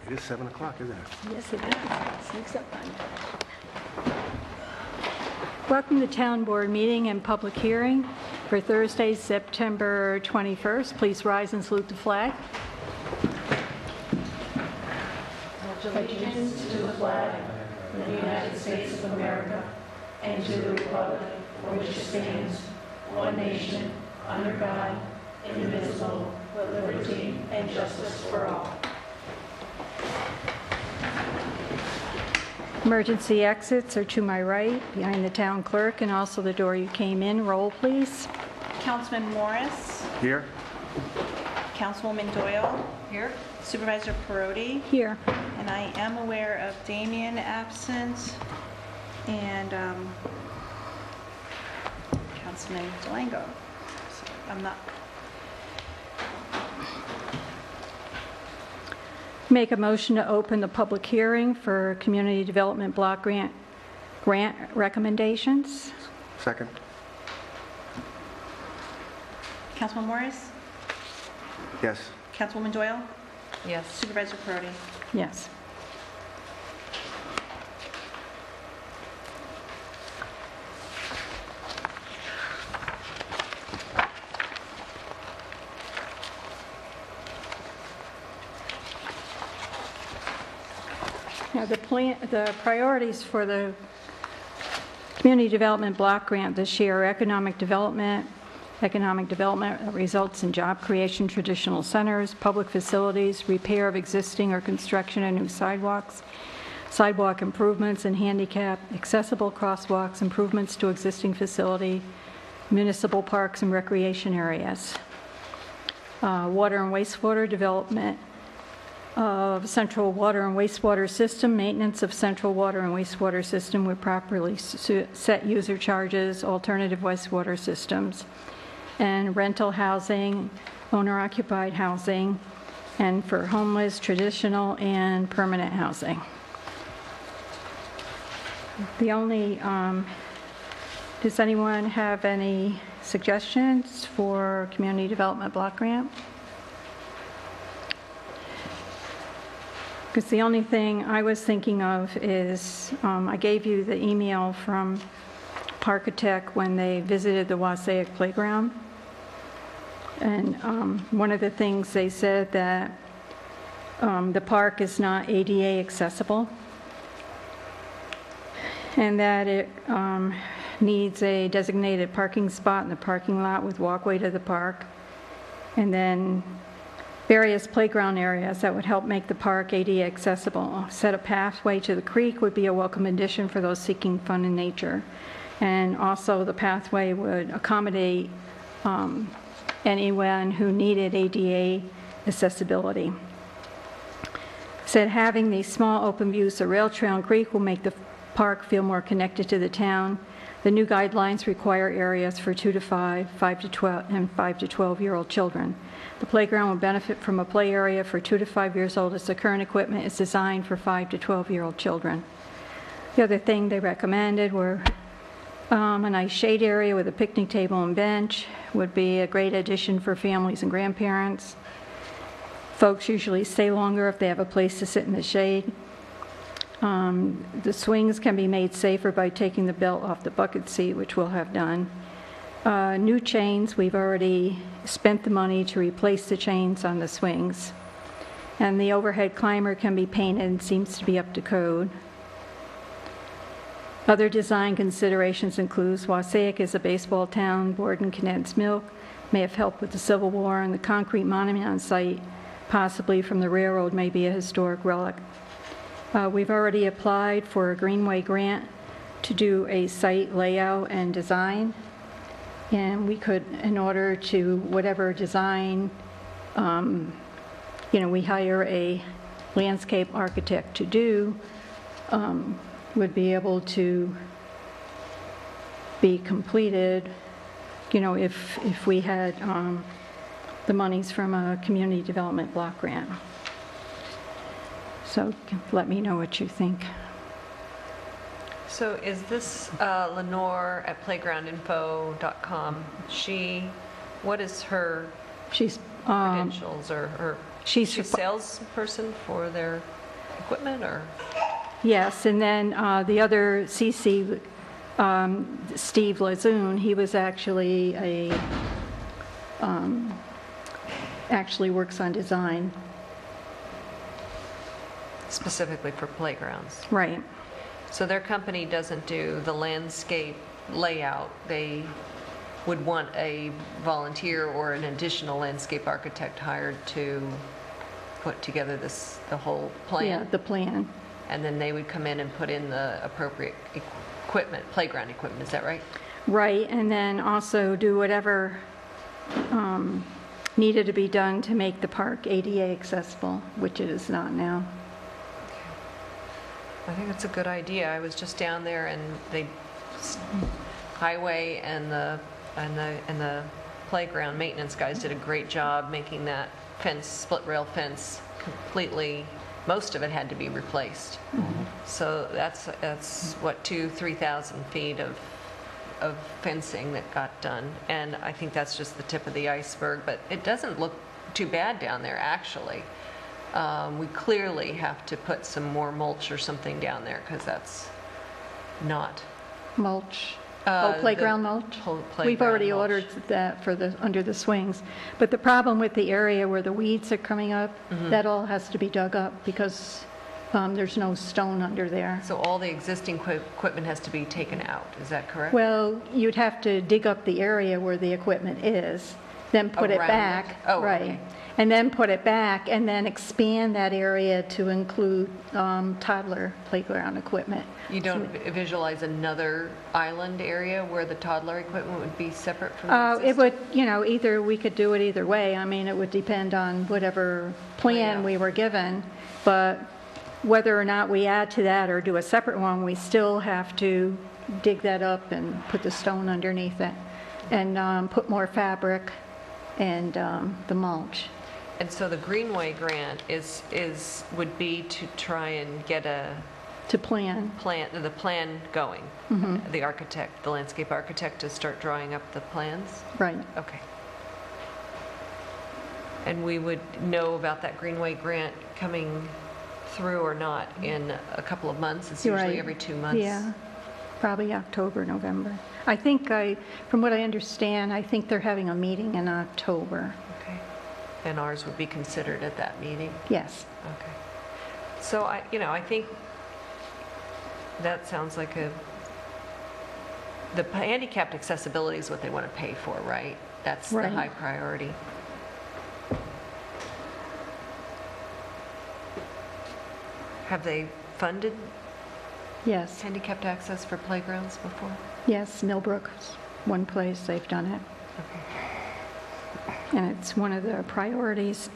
It is 7 o'clock, isn't it? Yes, it is. Sneaks up on you. Welcome to Town Board meeting and public hearing for Thursday, September 21st. Please rise and salute the flag. Pledge allegiance to the flag of the United States of America and to the republic for which it stands, one nation, under God, indivisible, with liberty and justice for all. Emergency exits are to my right, behind the town clerk, and also the door you came in. Roll, please. Councilman Morris. Here? Councilwoman Doyle. Here. Supervisor Perotti. Here. And I am aware of Damien absent and Councilman Delango. So I'm not. Make a motion to open the public hearing for Community Development Block Grant recommendations. Second? Councilman Morris. Yes. Councilwoman Doyle. Yes. Supervisor Perotti. Yes. Now, the priorities for the Community Development Block Grant this year are economic development that results in job creation, traditional centers, public facilities, repair of existing or construction of new sidewalks, sidewalk improvements and handicap, accessible crosswalks, improvements to existing facility, municipal parks and recreation areas, water and wastewater development of central water and wastewater system, maintenance of central water and wastewater system with properly set user charges, alternative wastewater systems, and rental housing, owner-occupied housing, and for homeless, traditional, and permanent housing. The only, does anyone have any suggestions for Community Development Block Grant? Because the only thing I was thinking of is, I gave you the email from Parkatech when they visited the Wassaic Playground. And one of the things they said that the park is not ADA accessible, and that it needs a designated parking spot in the parking lot with walkway to the park, and then various playground areas that would help make the park ADA accessible. Set a pathway to the creek would be a welcome addition for those seeking fun in nature. And also the pathway would accommodate anyone who needed ADA accessibility. Said having these small open views of rail trail and creek will make the park feel more connected to the town. The new guidelines require areas for 2 to 5, 5 to 12, and 5 to 12-year-old children. The playground will benefit from a play area for 2 to 5 years old as the current equipment is designed for 5 to 12-year-old children. The other thing they recommended were a nice shade area with a picnic table and bench would be a great addition for families and grandparents. Folks usually stay longer if they have a place to sit in the shade. The swings can be made safer by taking the belt off the bucket seat, which we'll have done. New chains, we've already spent the money to replace the chains on the swings. And the overhead climber can be painted and seems to be up to code. Other design considerations include Wassaic is a baseball town, Borden condensed milk may have helped with the Civil War, and the concrete monument on site, possibly from the railroad, may be a historic relic. We've already applied for a Greenway grant to do a site layout and design. And we could, in order to whatever design, we hire a landscape architect to do, would be able to be completed, if we had the monies from a community development block grant. So let me know what you think. So is this Lenore at playgroundinfo.com? What is her She's credentials or her She's She's a salesperson for their equipment, or? Yes, and then the other CC, Steve Lazoon, he was actually actually works on design. Specifically for playgrounds. Right. So their company doesn't do the landscape layout. They would want a volunteer or an additional landscape architect hired to put together the whole plan. Yeah, the plan. And then they would come in and put in the appropriate equipment, playground equipment, is that right? Right, and then also do whatever needed to be done to make the park ADA accessible, which it is not now. I think it's a good idea. I was just down there, and the highway and the playground maintenance guys did a great job making that fence, split rail fence, completely. Most of it had to be replaced. So that's what 3,000 feet of fencing that got done, and I think that's just the tip of the iceberg. But it doesn't look too bad down there, actually. We clearly have to put some more mulch or something down there, because that's not Mulch. the Playground mulch? playground We've already mulch. ordered that for under the swings. But the problem with the area where the weeds are coming up, that all has to be dug up because there's no stone under there. So all the existing equipment has to be taken out, is that correct? Well, you'd have to dig up the area where the equipment is, then put it Around back. it? Oh, right. okay. And then put it back, and then expand that area to include toddler playground equipment. You don't visualize another island area where the toddler equipment would be separate from the It existing? would, either, we could do it either way. I mean, it would depend on whatever plan Layout. we were given. But whether or not we add to that or do a separate one, we still have to dig that up and put the stone underneath it and put more fabric and the mulch. And so the Greenway grant would be to try and get To plan. the plan going. The architect, the landscape architect, to start drawing up the plans? Right. Okay. And we would know about that Greenway grant coming through or not in a couple of months? It's usually Right. every 2 months? Yeah, probably October, November. I think from what I understand, I think they're having a meeting in October. Okay. And ours would be considered at that meeting? Yes. Okay. So I think that sounds like the handicapped accessibility is what they want to pay for, right? That's the Right. high priority. Have they funded Yes. handicapped access for playgrounds before? Yes, Millbrook's one place they've done it. And it's one of the priorities,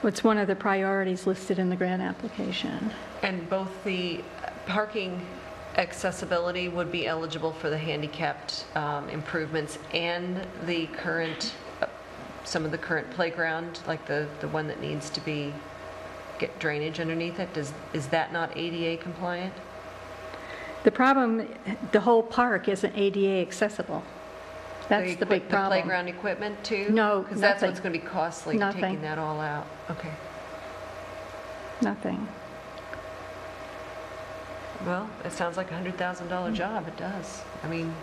it's one of the priorities listed in the grant application. And both the parking accessibility would be eligible for the handicapped improvements and the current, some of the current playground, like the one that needs to get drainage underneath it. Is that not ADA compliant? The problem, the whole park isn't ADA accessible. That's the big problem. The playground equipment too? No, Because that's nothing. what's going to be costly, Nothing. taking that all out. Okay. Nothing. Well, it sounds like a $100,000 job. It does. I mean,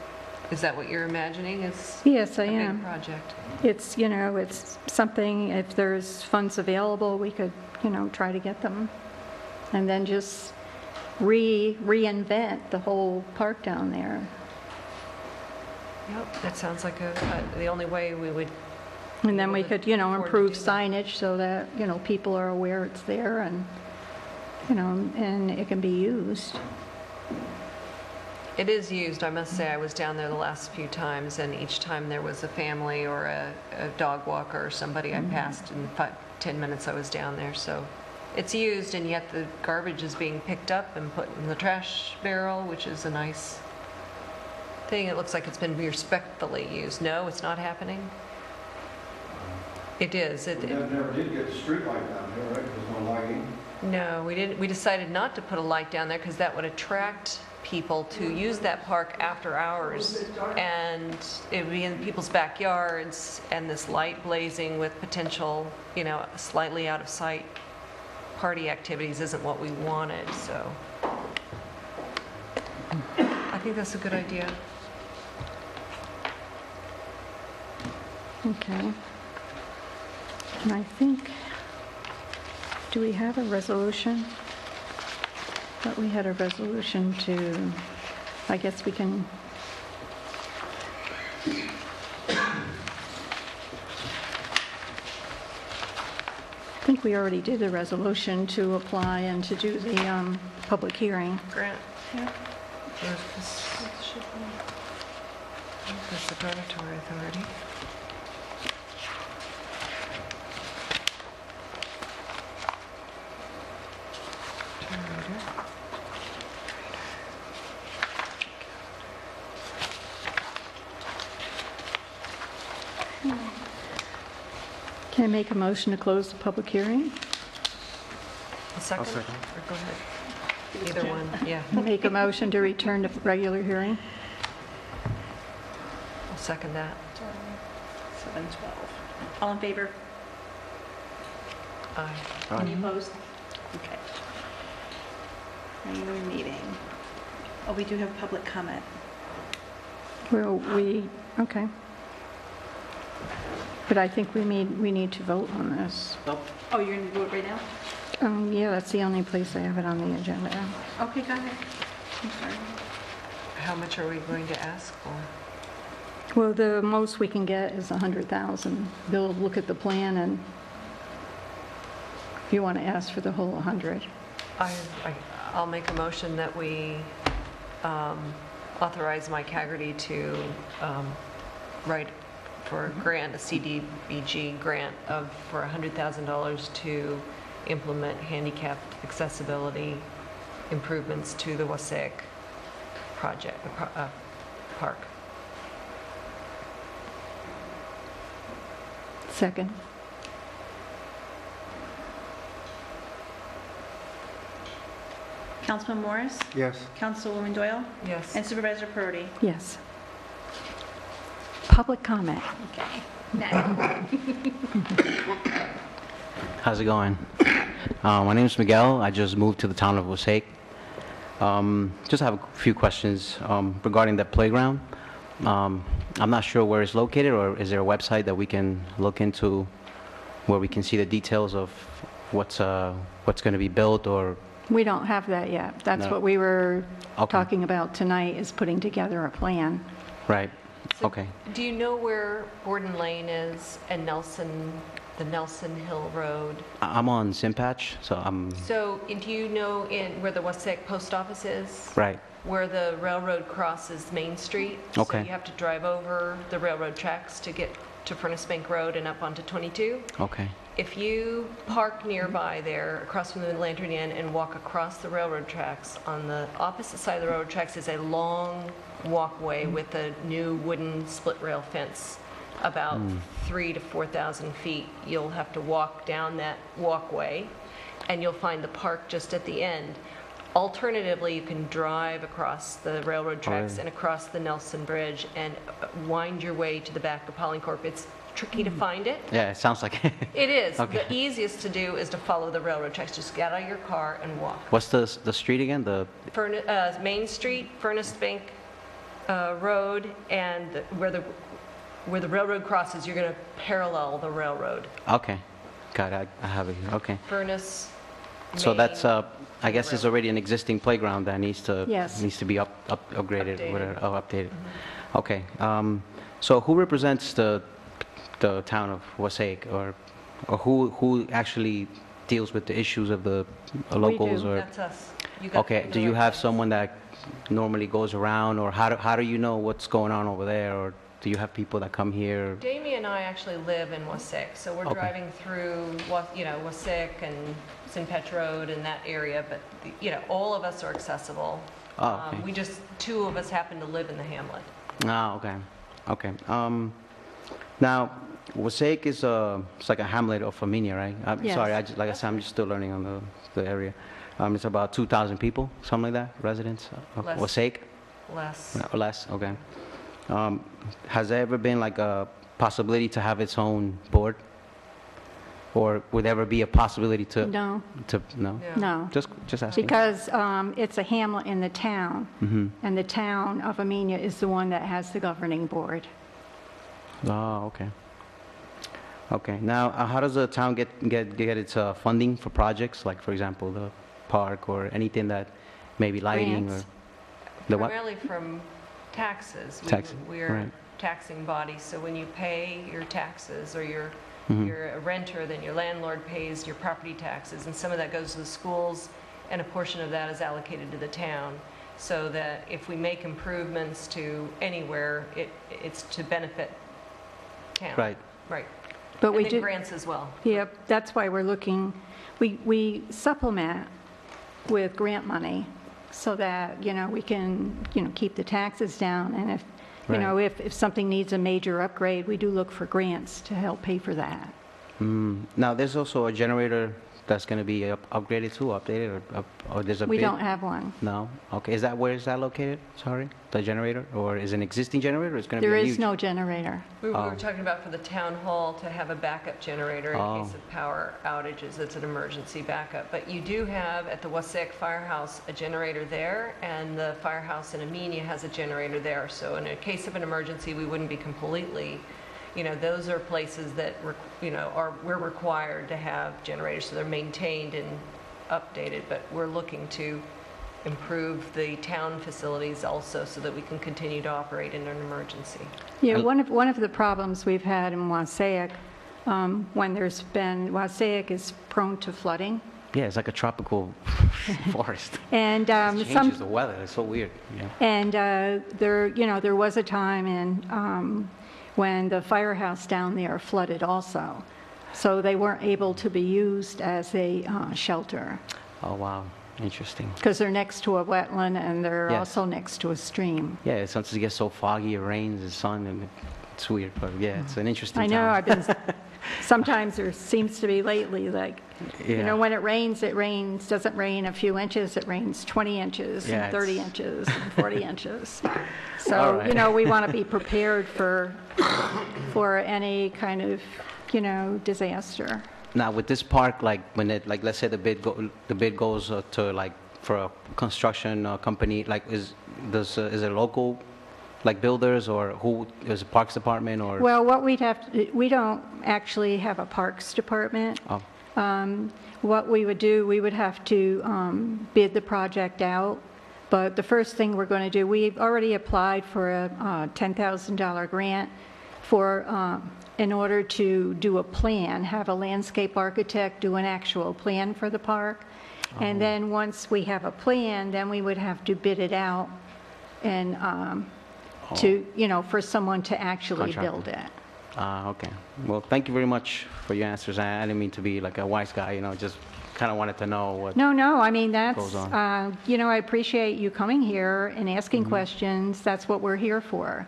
is that what you're imagining is Yes, I a big am. project? It's, it's something, if there's funds available, we could, try to get them. And then just reinvent the whole park down there. Yep, that sounds like the only way we would. And then we could, afford to improve do that. signage so that, people are aware it's there and, and it can be used. It is used, I must say. I was down there the last few times, and each time there was a family or a dog walker or somebody I passed in 10 minutes I was down there. So it's used, and yet the garbage is being picked up and put in the trash barrel, which is a nice thing. It looks like it's been respectfully used. No, it's not happening? It is. We never did get the street light down there, right? There's no lighting. No, we didn't. We decided not to put a light down there because that would attract people to use that park after hours, and it would be in people's backyards, and this light blazing with potential, slightly out of sight party activities isn't what we wanted, so I think that's a good idea. Okay. And I think, do we have a resolution? But we had a resolution to, I guess we can, I think we already did a resolution to apply and to do the public hearing. Grant? Yeah. That's the dormitory authority. Can I make a motion to close the public hearing? A second? I'll second. Or go ahead. Either one, yeah. Make a motion to return to regular hearing? I'll second that. 7:12. All in favor? Aye. Any opposed? Okay. Regular meeting. Oh, we do have public comment. Well, okay. But I think we need to vote on this. Oh, you're going to do it right now? Yeah, that's the only place I have it on the agenda. Okay, go ahead. I'm sorry. How much are we going to ask for? Well, the most we can get is 100,000. They'll look at the plan, and if you want to ask for the whole 100. I'll make a motion that we authorize Mike Haggerty to write for a grant, a CDBG grant for $100,000 to implement handicapped accessibility improvements to the Wasaic project, park. Second. Councilman Morris? Yes. Councilwoman Doyle? Yes. And Supervisor Perotti? Yes. Public comment. Okay. Now. How's it going? My name is Miguel. I just moved to the town of Wasaic. Just have a few questions regarding the playground. I'm not sure where it's located, or is there a website that we can look into where we can see the details of what's going to be built, or? We don't have that yet. That's No. what we were Okay. talking about tonight, is putting together a plan. Right. So Okay. Do you know where Borden Lane is and the Nelson Hill Road? I'm on Simpatch, so I'm So, and do you know where the Wasaic post office is? right. Where the railroad crosses Main Street? Okay. So you have to drive over the railroad tracks to get to Furnace Bank Road and up onto 22. Okay. If you park nearby there, across from the Lantern Inn, and walk across the railroad tracks, on the opposite side of the railroad tracks is a long walkway with a new wooden split rail fence, about 3,000 to 4,000 feet. You'll have to walk down that walkway, and you'll find the park just at the end. Alternatively, you can drive across the railroad tracks and across the Nelson Bridge and wind your way to the back of Polycorp. It's tricky to find it. Yeah, it sounds like it. It is. Okay. The easiest to do is to follow the railroad tracks. Just get out of your car and walk. What's the street again? Main Street, Furnace Bank Road, and where the railroad crosses, you're going to parallel the railroad. Okay. Got it. I have it here. Okay. Furnace, So that's Main, I guess it's already an existing playground that needs to Yes. be upgraded, Updated. whatever, updated. Okay. So who represents the town of Wasaic, or who actually deals with the issues of the locals, do. or? That's us. You got Okay. the Do you right have place. someone that normally goes around, or how do you know what's going on over there, or do you have people that come here? Jamie and I actually live in Wasaic, so we're Okay. driving through, Wasaic and Sinpetch Road and that area, but, all of us are accessible. Oh, okay. We just, two of us happen to live in the hamlet. Ah, okay. Okay. Now, Wasaic it's like a hamlet of Amenia, right? I'm Yes. sorry, like I said, I'm just still learning on the area. It's about 2,000 people, something like that, residents of Less. Wasake? Less. Or less, okay. Has there ever been like a possibility to have its own board? Or would there ever be a possibility to? No, No? Yeah. no. Just asking. Because it's a hamlet in the town, Mm-hmm. and the town of Amenia is the one that has the governing board. Oh, okay. Okay, now, how does the town get its funding for projects, like, for example, the park or anything that, maybe lighting or? Grants. The what? Primarily from taxes. Taxes, We're right. a taxing body, so when you pay your taxes, or you're a renter, then your landlord pays your property taxes, and some of that goes to the schools, and a portion of that is allocated to the town, so that if we make improvements to anywhere, it's to benefit town. Right. Right. But we And then do, grants as well. yep, that's why we're looking, we supplement with grant money so that, we can, keep the taxes down. And if, if something needs a major upgrade, we do look for grants to help pay for that. Now, there's also a generator that's going to be upgraded too, updated, or there's a We bid? don't have one. No? Okay, where is that located? Sorry? The generator? Or is it an existing generator, or it's going to be There a is huge? no generator. We were talking about for the town hall to have a backup generator in Oh. case of power outages. It's an emergency backup. But you do have at the Wasek Firehouse a generator there, and the firehouse in Amenia has a generator there. So in a case of an emergency, we wouldn't be completely, those are places that, we're required to have generators, so they're maintained and updated. But we're looking to improve the town facilities also so that we can continue to operate in an emergency. Yeah, one of the problems we've had in Wassaic, when Wassaic is prone to flooding. Yeah, it's like a tropical forest. And It changes the weather, it's so weird. Yeah. And there was a time when the firehouse down there flooded also. So they weren't able to be used as a shelter Oh, wow, interesting. because they're next to a wetland and they're Yes. also next to a stream. Yeah, sometimes it gets so foggy, it rains, the sun, and it's weird, but yeah, it's an interesting I know, town. I've been, sometimes there seems to be lately, like, Yeah. when it rains, doesn't rain a few inches, it rains 20 inches Yeah, and 30 it's- inches and 40 inches. All So, right. we want to be prepared for any kind of, disaster. Now, with this park, like, when let's say the bid goes to, like, for a construction company, like, is it local, like, builders, or who, is it Parks Department, or? Well, what we don't actually have a parks department. Oh, What we would do, we would have to bid the project out, but the first thing we're going to do, we've already applied for a $10,000 grant in order to do a plan, have a landscape architect do an actual plan for the park. And then once we have a plan, then we would have to bid it out and for someone to actually Contractor. build it. okay. Well, thank you very much for your answers. I didn't mean to be like a wise guy, just kind of wanted to know what. No, I mean, that's, Goes on. I appreciate you coming here and asking questions. That's what we're here for.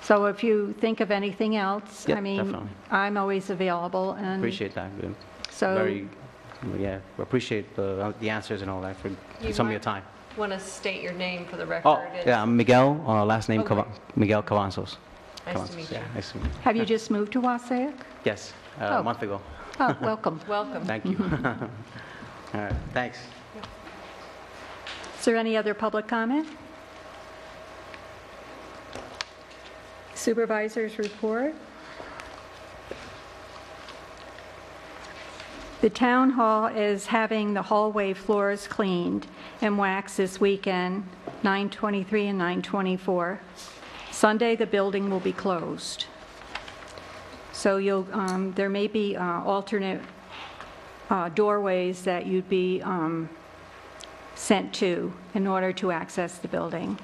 So if you think of anything else, Yeah, I mean, definitely. I'm always available. And Appreciate that. Good. So- Very, yeah, appreciate the answers and all that for You some of might- your time. Want to state your name for the record? Oh, and- yeah, I'm Miguel, last name Okay. Miguel Cavazos. Nice to meet you. Yeah, nice to meet you. Have you just moved to Wassaic? Yes, Oh. a month ago. Oh, welcome. Welcome. Thank you. All right, thanks. Is there any other public comment? Supervisors report. The town hall is having the hallway floors cleaned and waxed this weekend, 9/23 and 9/24. Sunday, the building will be closed. So there may be alternate doorways that you'd be sent to in order to access the building.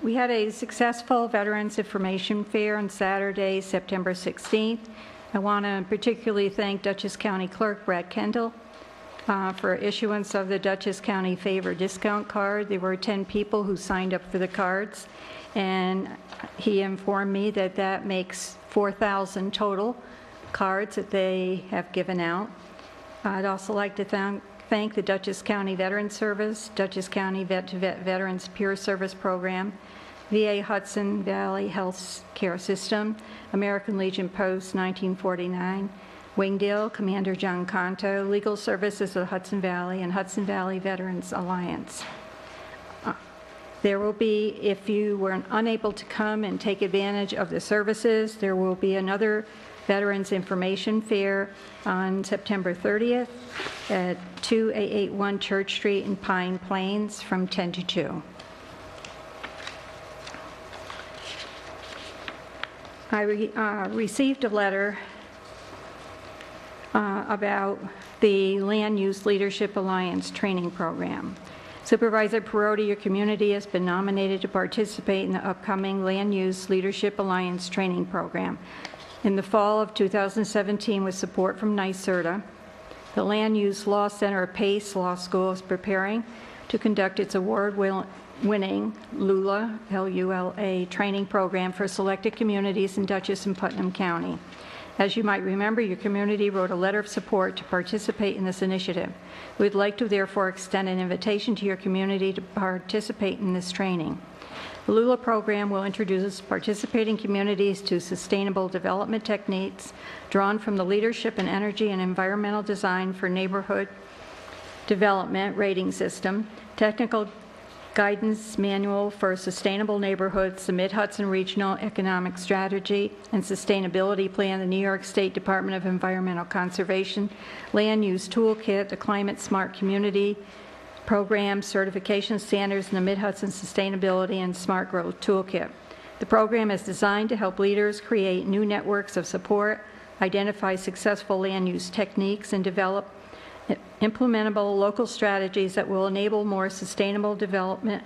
We had a successful Veterans Information Fair on Saturday, September 16th. I want to particularly thank Dutchess County Clerk Brad Kendall for issuance of the Dutchess County Favor Discount Card. There were 10 people who signed up for the cards, and he informed me that that makes 4,000 total cards that they have given out. I'd also like to thank the Dutchess County Veterans Service, Dutchess County Vet-to-Vet Veterans Peer Service Program, VA Hudson Valley Health Care System, American Legion Post 1949, Wingdale, Commander John Conto, Legal Services of Hudson Valley, and Hudson Valley Veterans Alliance. There will be, if you were unable to come and take advantage of the services, there will be another Veterans Information Fair on September 30th at 2881 Church Street in Pine Plains from 10 to 2. I received a letter about the Land Use Leadership Alliance training program. Supervisor Perotti, your community has been nominated to participate in the upcoming Land Use Leadership Alliance training program. In the fall of 2017, with support from NYSERDA, the Land Use Law Center of Pace Law School is preparing to conduct its award-winning LULA, L-U-L-A, training program for selected communities in Dutchess and Putnam County. As you might remember, your community wrote a letter of support to participate in this initiative. We would like to therefore extend an invitation to your community to participate in this training. The LULA program will introduce participating communities to sustainable development techniques drawn from the Leadership in Energy and Environmental Design for Neighborhood Development rating system, technical guidance manual for sustainable neighborhoods, the Mid-Hudson Regional Economic Strategy and Sustainability Plan, the New York State Department of Environmental Conservation, Land Use Toolkit, the Climate Smart Community Program, certification standards in the Mid-Hudson Sustainability and Smart Growth Toolkit. The program is designed to help leaders create new networks of support, identify successful land use techniques, and develop implementable local strategies that will enable more sustainable development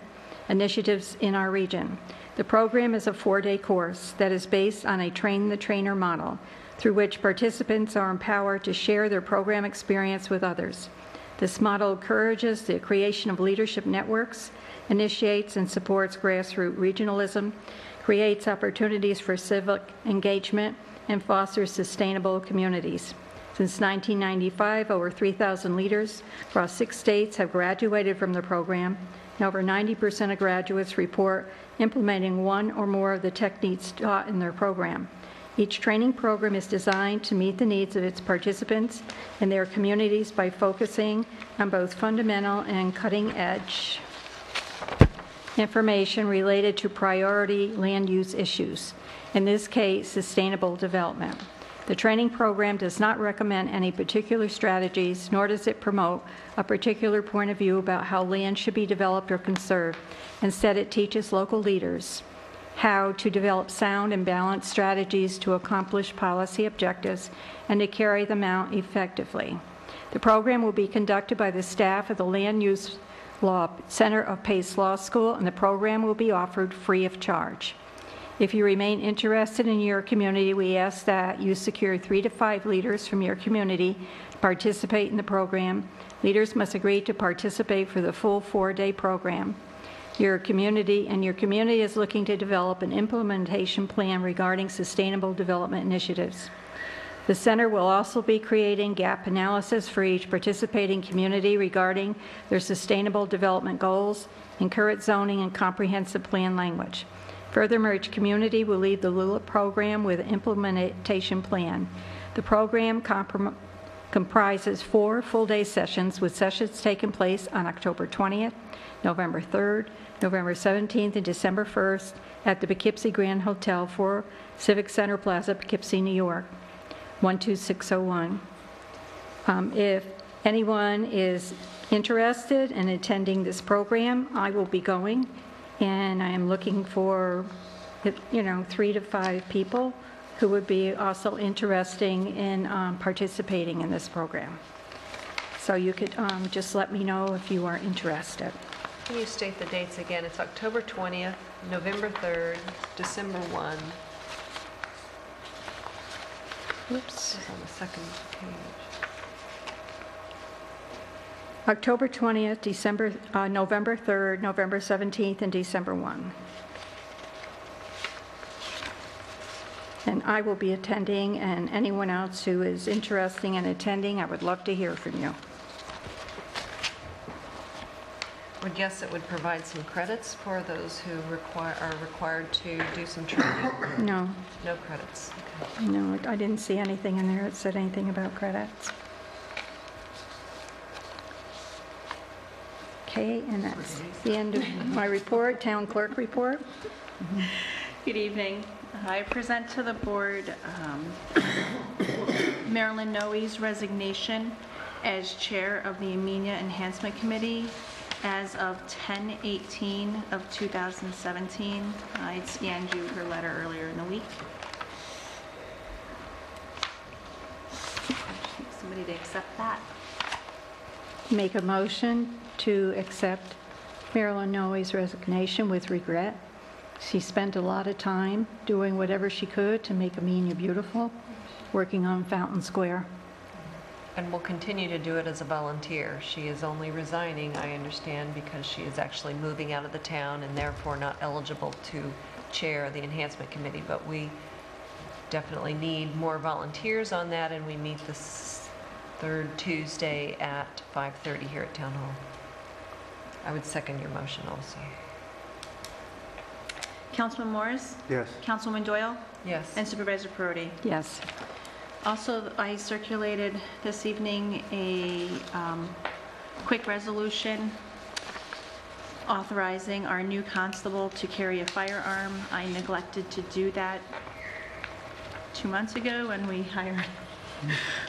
initiatives in our region. The program is a 4-day course that is based on a train-the-trainer model, through which participants are empowered to share their program experience with others. This model encourages the creation of leadership networks, initiates and supports grassroots regionalism, creates opportunities for civic engagement, and fosters sustainable communities. Since 1995, over 3,000 leaders across 6 states have graduated from the program, and over 90% of graduates report implementing one or more of the techniques taught in their program. Each training program is designed to meet the needs of its participants and their communities by focusing on both fundamental and cutting-edge information related to priority land use issues, in this case, sustainable development. The training program does not recommend any particular strategies, nor does it promote a particular point of view about how land should be developed or conserved. Instead, it teaches local leaders how to develop sound and balanced strategies to accomplish policy objectives and to carry them out effectively. The program will be conducted by the staff of the Land Use Law Center of Pace Law School, and the program will be offered free of charge. If you remain interested in your community, we ask that you secure 3 to 5 leaders from your community to participate in the program. Leaders must agree to participate for the full 4-day program. Your community is looking to develop an implementation plan regarding sustainable development initiatives. The center will also be creating gap analysis for each participating community regarding their sustainable development goals and current zoning and comprehensive plan language. Furthermore, each community will lead the LULA program with an implementation plan. The program comprises 4 full-day sessions, with sessions taking place on October 20th, November 3rd, November 17th, and December 1st at the Poughkeepsie Grand Hotel, 4 Civic Center Plaza, Poughkeepsie, New York, 12601. If anyone is interested in attending this program, I will be going, and I am looking for, 3 to 5 people who would be also interested in participating in this program. So you could just let me know if you are interested. Can you state the dates again? It's October 20th, November 3rd, December 1. Oops. It's on the second page. October 20th, November 3rd, November 17th, and December 1. And I will be attending, and anyone else who is interested in attending, I would love to hear from you. I would guess it would provide some credits for those who are required to do some training. No, No credits. no, I didn't see anything in there that said anything about credits. Okay, and that's the end of my report, town clerk report. Good evening. I present to the board Marilyn Noe's resignation as chair of the Amenia Enhancement Committee as of 10/18 of 2017. I had scanned you her letter earlier in the week. Somebody to accept that. Make a motion to accept Marilyn Noe's resignation with regret. She spent a lot of time doing whatever she could to make Amenia beautiful, working on Fountain Square. And will continue to do it as a volunteer. She is only resigning, I understand, because she is actually moving out of the town and therefore not eligible to chair the Enhancement Committee. But we definitely need more volunteers on that, and we meet this third Tuesday at 5:30 here at Town Hall. I would second your motion also. Councilman Morris? Yes. Councilwoman Doyle? Yes. And Supervisor Perotti? Yes. Also, I circulated this evening a quick resolution authorizing our new constable to carry a firearm. I neglected to do that 2 months ago when we hired,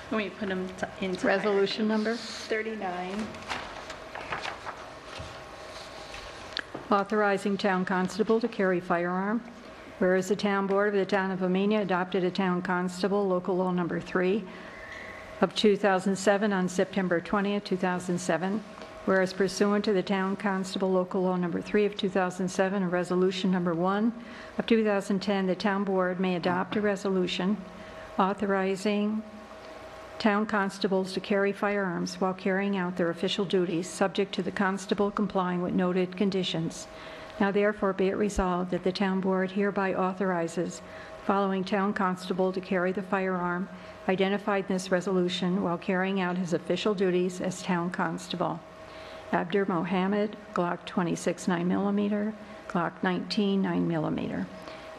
when we put him into hire. Resolution number? 39. Authorizing town constable to carry firearm. Whereas the town board of the town of Amenia adopted a town constable, local law number 3 of 2007 on September 20th, 2007. Whereas pursuant to the town constable, local law number 3 of 2007, and resolution number 1 of 2010, the town board may adopt a resolution authorizing town constables to carry firearms while carrying out their official duties, subject to the constable complying with noted conditions. Now therefore be it resolved that the town board hereby authorizes following town constable to carry the firearm identified in this resolution while carrying out his official duties as town constable. Abdur Mohammed, Glock 26 9mm, Glock 19 9mm.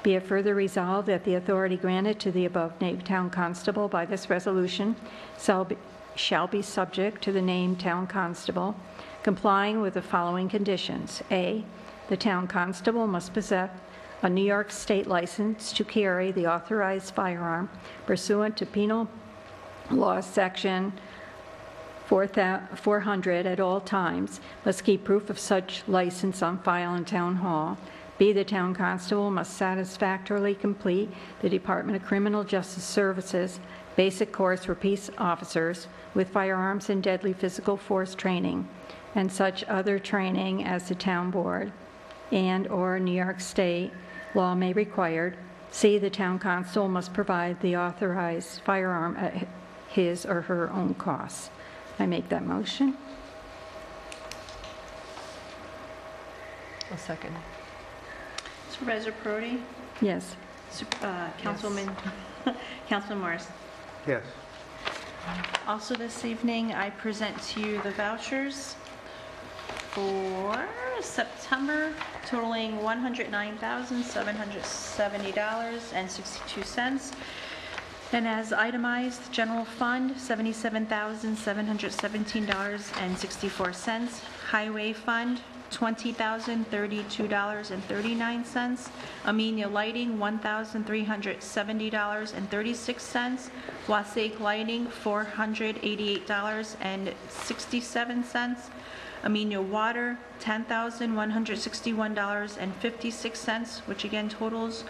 Be it further resolved that the authority granted to the above-named town constable by this resolution shall be subject to the named town constable, complying with the following conditions. A, the town constable must possess a New York State license to carry the authorized firearm pursuant to Penal Law Section 400 at all times, must keep proof of such license on file in Town Hall. B, the town constable must satisfactorily complete the Department of Criminal Justice Services basic course for peace officers with firearms and deadly physical force training and such other training as the town board and or New York State law may require. C, the town constable must provide the authorized firearm at his or her own cost. I make that motion. A second. Supervisor Perotti? Yes. Councilman Morris? Yes. Also this evening, I present to you the vouchers for September totaling $109,770.62. And as itemized, general fund, $77,717.64. Highway fund, $20,032.39. Amenia Lighting, $1,370.36. Wasake Lighting, $488.67. Amenia Water, $10,161.56, which again totals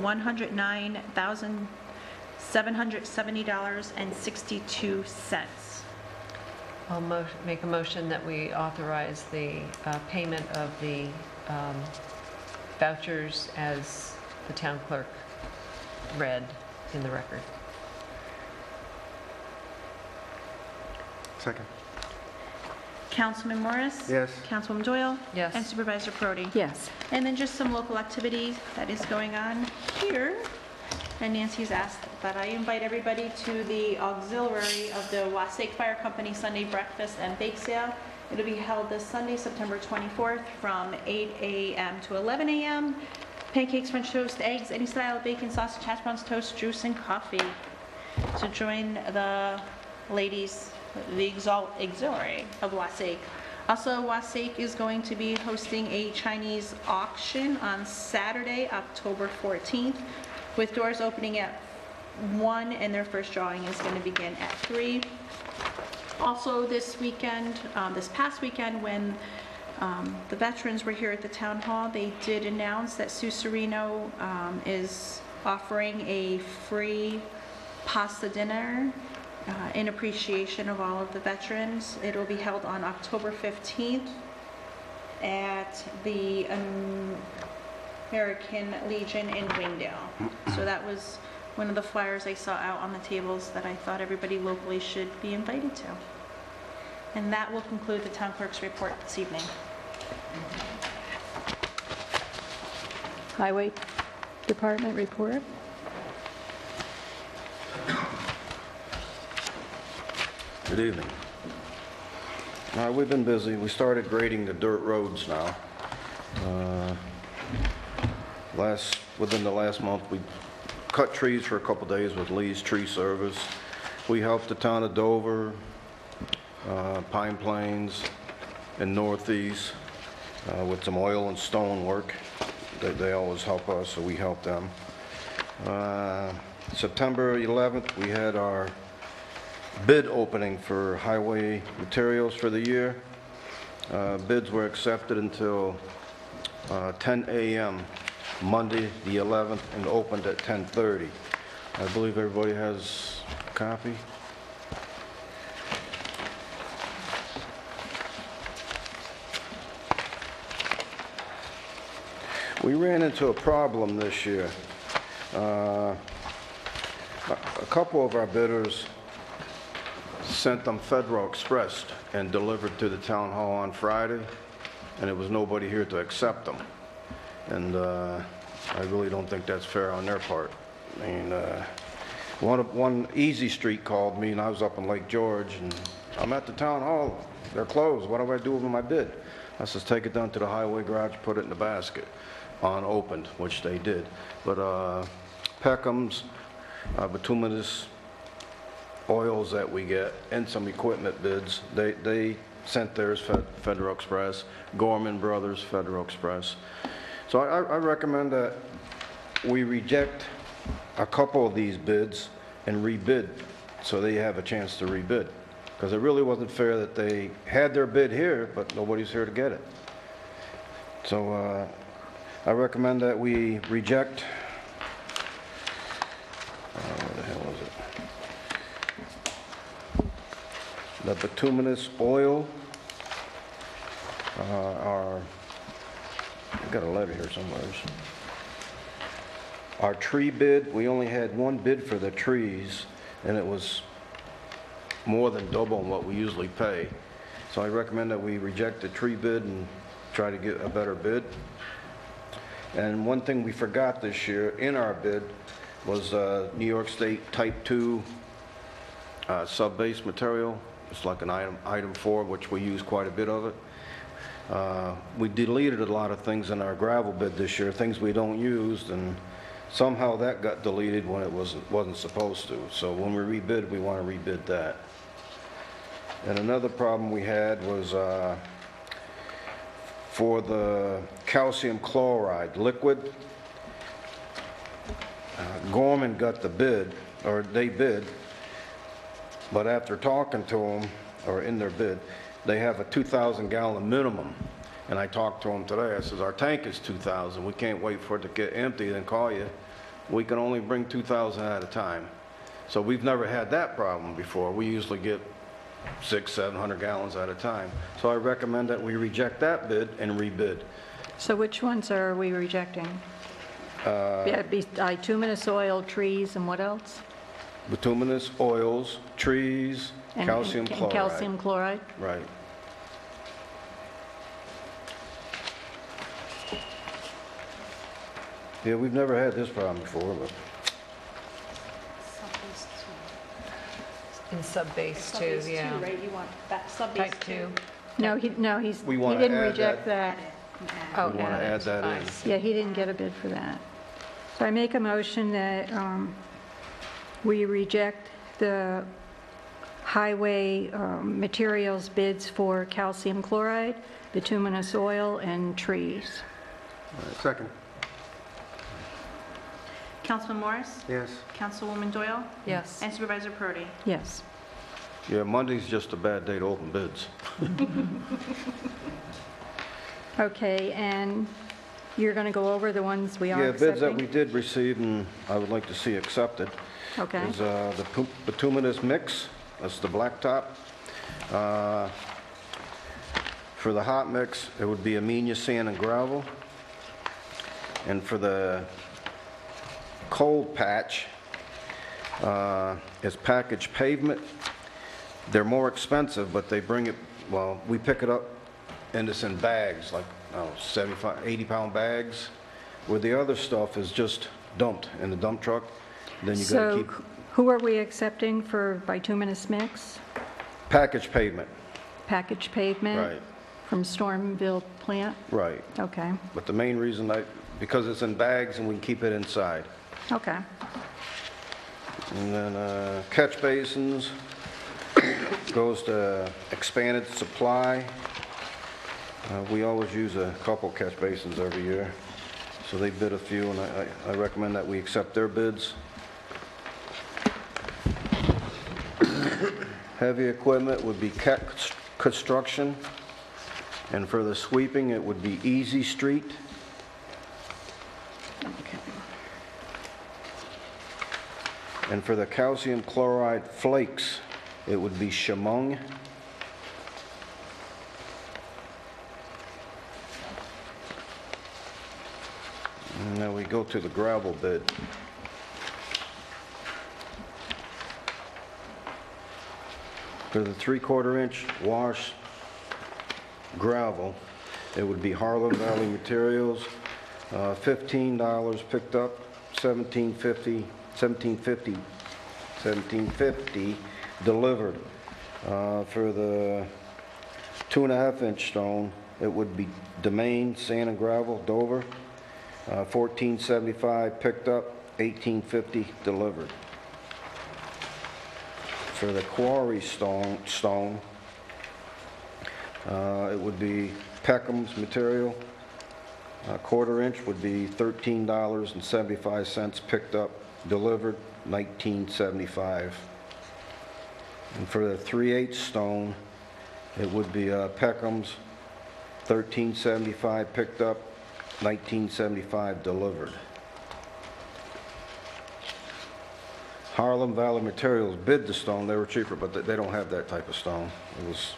$109,770.62. I'll make a motion that we authorize the payment of the vouchers as the town clerk read in the record. Second. Councilman Morris? Yes. Councilwoman Doyle? Yes. And Supervisor Perotti? Yes. And then just some local activity that is going on here. And Nancy's asked that I invite everybody to the auxiliary of the Wasake Fire Company Sunday Breakfast and Bake Sale. It'll be held this Sunday, September 24th, from 8 a.m. to 11 a.m. Pancakes, French toast, eggs, any style of bacon, sausage, hash browns, toast, juice, and coffee. So join the ladies, the auxiliary of Wasake. Also, Wasake is going to be hosting a Chinese auction on Saturday, October 14th, with doors opening at 1 and their first drawing is going to begin at 3. Also this weekend, this past weekend, when the veterans were here at the town hall, they did announce that Sue Serino is offering a free pasta dinner in appreciation of all of the veterans. It will be held on October 15th at the American Legion in Wingdale. So that was one of the flyers I saw out on the tables that I thought everybody locally should be invited to. And that will conclude the town clerk's report this evening. Highway Department report. Good evening. We've been busy. We started grading the dirt roads now. Within the last month, we cut trees for a couple days with Lee's Tree Service. We helped the town of Dover, Pine Plains, and Northeast with some oil and stone work. They always help us, so we help them. September 11th, we had our bid opening for highway materials for the year. Bids were accepted until 10 a.m. Monday the 11th and opened at 10:30. I believe everybody has a copy. We ran into a problem this year. A couple of our bidders sent them Federal Express and delivered to the town hall on Friday, and there was nobody here to accept them. And I really don't think that's fair on their part. I mean, one Easy Street called me, and I was up in Lake George, and I'm at the town hall. They're closed. What do I do with my bid? I says, take it down to the highway garage, put it in the basket, unopened, which they did. But Peckham's, bituminous oils that we get, and some equipment bids, they sent theirs Federal Express. Gorman Brothers, Federal Express. So I recommend that we reject a couple of these bids and rebid so they have a chance to rebid. Because it really wasn't fair that they had their bid here, but nobody's here to get it. So I recommend that we reject, what the hell was it? The bituminous oil, I've got a letter here somewhere. Our tree bid, we only had one bid for the trees, and it was more than double what we usually pay. So I recommend that we reject the tree bid and try to get a better bid. And one thing we forgot this year in our bid was New York State Type 2 sub-base material. It's like an item 4, which we use quite a bit of it. We deleted a lot of things in our gravel bid this year, things we don't use, and somehow that got deleted when it wasn't supposed to. So when we rebid, we want to rebid that. And another problem we had was for the calcium chloride liquid. Gorman got the bid, or they bid, but after talking to them, or in their bid, they have a 2,000 gallon minimum. And I talked to them today. I says, our tank is 2,000. We can't wait for it to get empty, then call you. We can only bring 2,000 at a time. So we've never had that problem before. We usually get 600-700 gallons at a time. So I recommend that we reject that bid and rebid. So which ones are we rejecting? Bituminous oil, trees, and what else? Bituminous oils, trees, And calcium chloride. Calcium chloride? Right. Yeah, we've never had this problem before, but In sub-base two, Sub-base yeah. two, right? You want that sub-base Type two? two. No, he We he wanna didn't add reject that. that. Oh, We want to add that I in. see. Yeah, he didn't get a bid for that. So I make a motion that we reject the highway materials bids for calcium chloride, bituminous oil, and trees. Second. Councilman Morris? Yes. Councilwoman Doyle? Yes. And Supervisor Prody? Yes. Yeah, Monday's just a bad day to open bids. Okay, and you're going to go over the ones we are Yeah, bids that we accepting? did receive and I would like to see accepted Okay, is the bituminous mix, that's the blacktop. For the hot mix, it would be Amenia sand and gravel. And for the cold patch, it's packaged pavement. They're more expensive, but they bring it, well, we pick it up and it's in bags, like, 75, 80-pound bags, where the other stuff is just dumped in the dump truck. Then you gotta so keep who are we accepting for bituminous mix? packaged pavement. Packaged pavement? Right. From Stormville plant? Right. Okay, But the main reason because it's in bags and we can keep it inside. okay. And then catch basins goes to expanded supply. We always use a couple catch basins every year. So they bid a few and I recommend that we accept their bids. Heavy equipment would be Keck Construction. And for the sweeping, it would be Easy Street. Okay. And for the calcium chloride flakes, it would be Shamong. And then we go to the gravel bid. For the 3/4 inch wash gravel, it would be Harlem Valley Materials, $15 picked up, $17.50 delivered. For the 2.5 inch stone, it would be Domain Sand and Gravel, Dover, $14.75 picked up, $18.50 delivered. For the quarry stone, it would be Peckham's Material. 1/4 inch would be $13.75 picked up, delivered $19.75. And for the 3/8 stone, it would be Peckham's, $13.75 picked up, $19.75 delivered. Harlem Valley Materials bid the stone. They were cheaper, but they don't have that type of stone. It was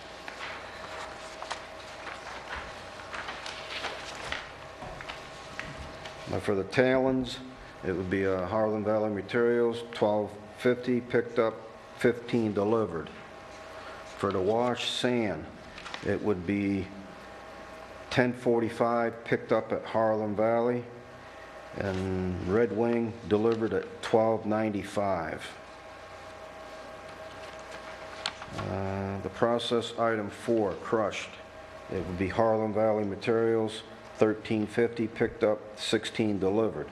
Now for the talons, it would be Harlem Valley Materials, $12.50 picked up, $15 delivered. For the wash sand, it would be $10.45 picked up at Harlem Valley, and Red Wing delivered at $12.95. The process item 4, crushed, it would be Harlem Valley Materials, $13.50 picked up, $16 delivered.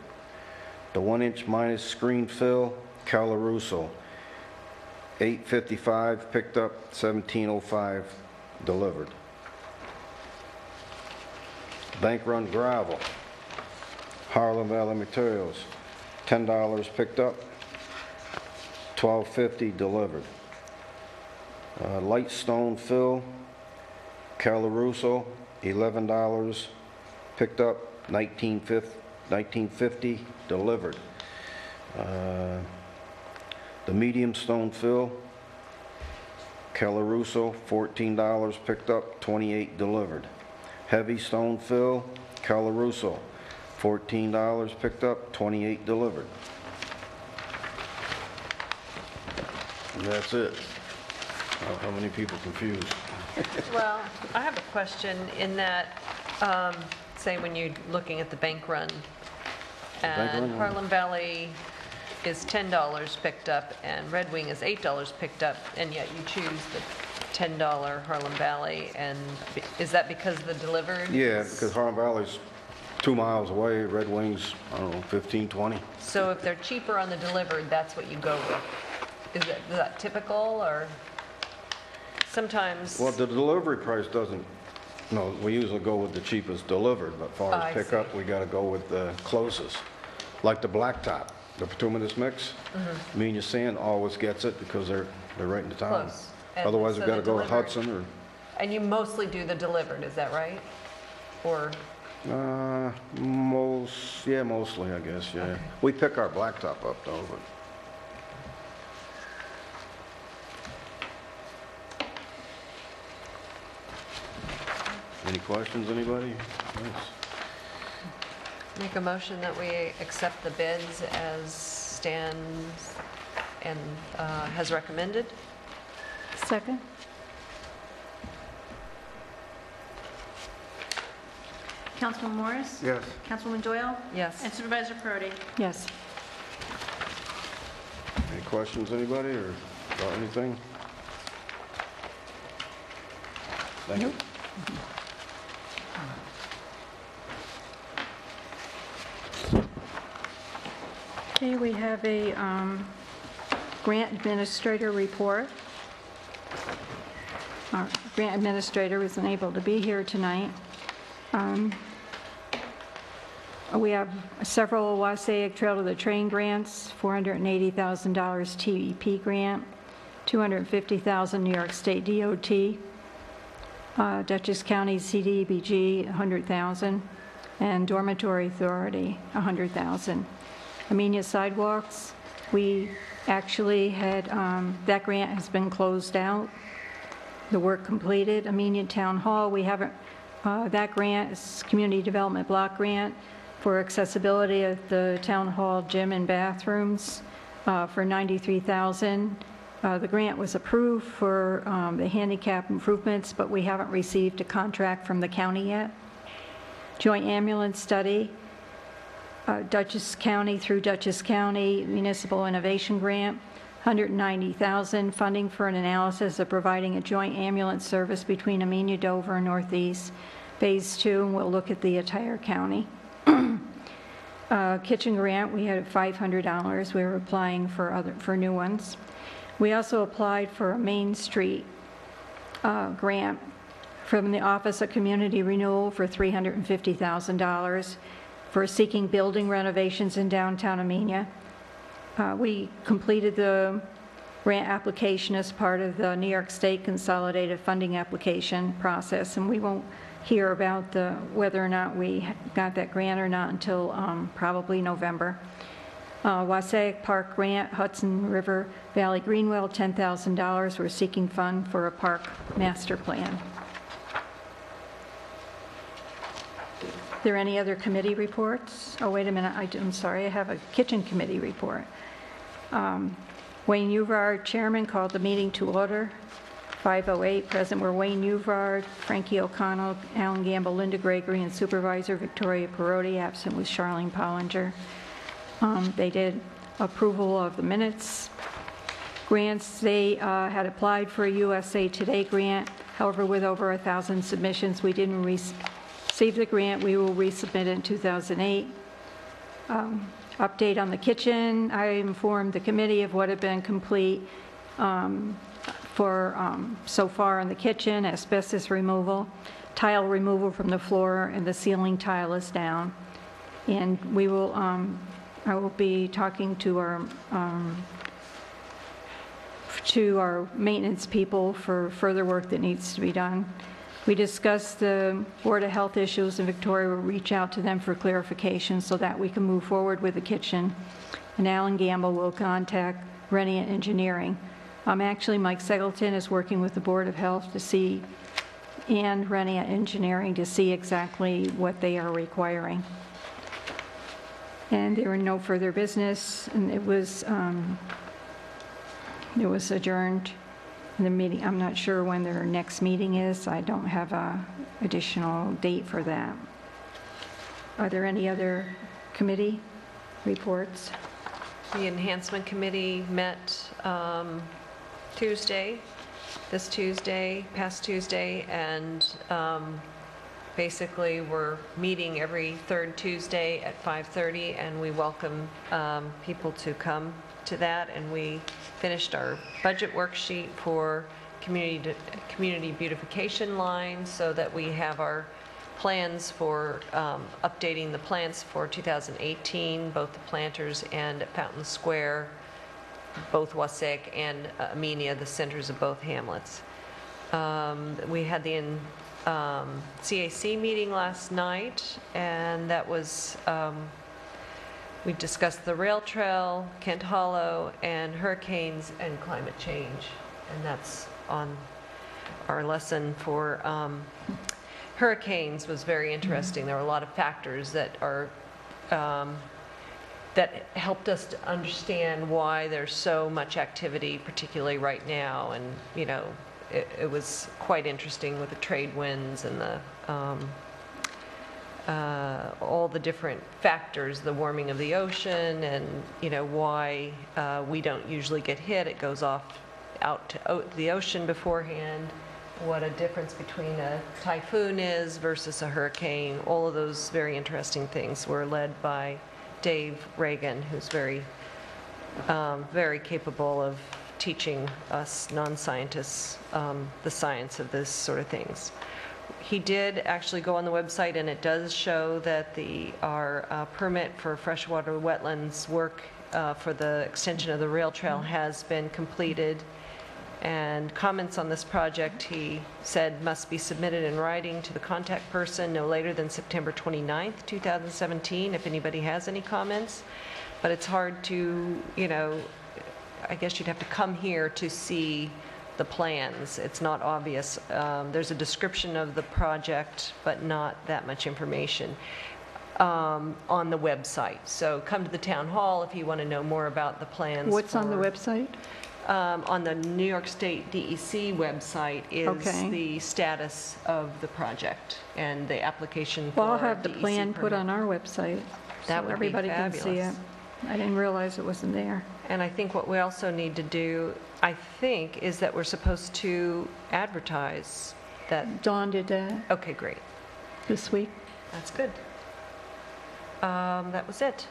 The 1 inch minus screen fill, Calaruso, $8.55 picked up, $17.05 delivered. Bank run gravel, Harlem Valley Materials, $10 picked up, $12.50 delivered. Light stone fill, Calaruso, $11 picked up, $19.50 delivered. The medium stone fill, Calaruso, $14 picked up, $28 delivered. Heavy stone fill, Calaruso, $14 picked up, $28 delivered. And that's it. How many people confused? Well, I have a question in that, say when you're looking at the bank run Bank and run? Harlem Valley is $10 picked up and Red Wing is $8 picked up, and yet you choose the $10 Harlem Valley, and is that because the delivered? Yeah, because Harlem Valley's 2 miles away, Red Wing's, I don't know, 15, 20. So if they're cheaper on the delivered, that's what you go with? Is that typical, or sometimes? Well, the delivery price doesn't, no, we usually go with the cheapest delivered, but as far I as pickup, we got to go with the closest. Like the blacktop, the bituminous mix, Amenia Sand always gets it because they're right in the town. Close. And Otherwise, so we got to the go with delivered- Hudson or, And you mostly do the delivered, is that right? Or, mostly, I guess, yeah. We pick our blacktop up though, but. Any questions, anybody? Thanks. make a motion that we accept the bids as stands and has recommended? Second? Councilman Morris? Yes. Councilwoman Doyle? Yes. And Supervisor Perotti? Yes. Any questions, anybody, or about anything? Thank you. Okay, we have a grant administrator report. Our grant administrator was unable to be here tonight. We have several Wassaic Trail to the Train grants, $480,000 TEP grant, $250,000 New York State DOT, Dutchess County CDBG, $100,000, and Dormitory Authority, $100,000. Amenia sidewalks, we actually had, that grant has been closed out, the work completed. Amenia Town Hall, we haven't, that grant is Community Development Block Grant for accessibility of the Town Hall gym and bathrooms for $93,000. The grant was approved for the handicap improvements, but we haven't received a contract from the county yet. Joint ambulance study, Dutchess County through Dutchess County Municipal Innovation Grant, $190,000, funding for an analysis of providing a joint ambulance service between Amenia, Dover, and Northeast. Phase 2, and we'll look at the entire county. Kitchen grant, we had $500. We were applying for new ones. We also applied for a Main Street grant from the Office of Community Renewal for $350,000 for seeking building renovations in downtown Amenia. We completed the grant application as part of the New York State Consolidated Funding Application process, and we won't hear about whether or not we got that grant or not until probably November. Wassaic Park grant, Hudson River Valley Greenwell, $10,000. We're seeking fund for a park master plan. Are there any other committee reports? Oh, wait a minute, I'm sorry, I have a kitchen committee report. Wayne Uvard, chairman, called the meeting to order. 5:08, present were Wayne Uvard, Frankie O'Connell, Alan Gamble, Linda Gregory, and Supervisor Victoria Perotti. Absent was Charlene Pollinger. They did approval of the minutes. Grants, they had applied for a USA Today grant. However, with over 1,000 submissions, we didn't receive the grant. We will resubmit it in 2008. Update on the kitchen. I informed the committee of what had been complete so far in the kitchen: asbestos removal, tile removal from the floor, and the ceiling tile is down. And we will, I will be talking to our maintenance people for further work that needs to be done. We discussed the Board of Health issues, and Victoria will reach out to them for clarification so that we can move forward with the kitchen. And Alan Gamble will contact Rennie Engineering. Actually, Mike Seggleton is working with the Board of Health and Rennie Engineering to see exactly what they are requiring. And there were no further business, and it was adjourned. The meeting, I'm not sure when their next meeting is. I don't have an additional date for that. Are there any other committee reports? The Enhancement Committee met past Tuesday, and basically we're meeting every third Tuesday at 5:30, and we welcome people to come to that. And we finished our budget worksheet for community beautification line, so that we have our plans for updating the plants for 2018, both the planters and at Fountain Square, both Wassaic and Amenia, the centers of both hamlets. We had the CAC meeting last night, and that was, we discussed the rail trail, Kent Hollow, and hurricanes and climate change. And that's on our lesson for hurricanes was very interesting. There were a lot of factors that are that helped us to understand why there's so much activity, particularly right now. And you know, it was quite interesting with the trade winds and the all the different factors, the warming of the ocean, and you know why we don't usually get hit. It goes off out to the ocean beforehand. What a difference between a typhoon is versus a hurricane. All of those very interesting things were led by Dave Reagan, who's very capable of teaching us non-scientists the science of this sort of things. He did actually go on the website, and it does show that our permit for freshwater wetlands work for the extension of the rail trail has been completed. And comments on this project, he said, must be submitted in writing to the contact person no later than September 29th, 2017, if anybody has any comments. But it's hard to, you know, I guess you'd have to come here to see the plans. It's not obvious. There's a description of the project, but not that much information on the website. So come to the town hall if you want to know more about the plans. What's on the website? On the New York State DEC website is Okay. the status of the project and the application for Well, I'll have the DEC plan put permit. on our website. That so would be everybody can see it. fabulous. I didn't realize it wasn't there. And I think what we also need to do, I think, is that we're supposed to advertise that. Dawn did that Okay, great. this week. That's good. That was it.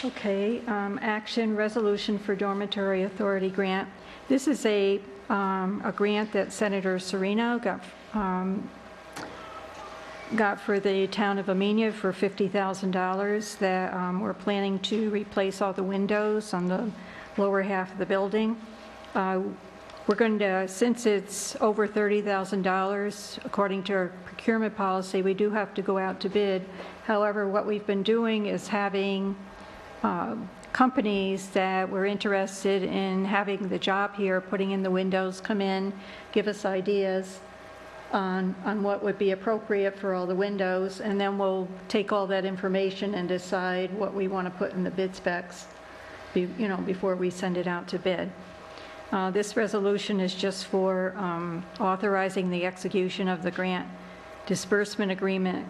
Okay, action resolution for dormitory authority grant. This is a grant that Senator Serino got for the town of Amenia for $50,000 that we're planning to replace all the windows on the lower half of the building. We're going to, since it's over $30,000, according to our procurement policy, we do have to go out to bid. However, what we've been doing is having companies that were interested in having the job here, putting in the windows, come in, give us ideas on what would be appropriate for all the windows, and then we'll take all that information and decide what we want to put in the bid specs, before we send it out to bid. This resolution is just for authorizing the execution of the grant disbursement agreement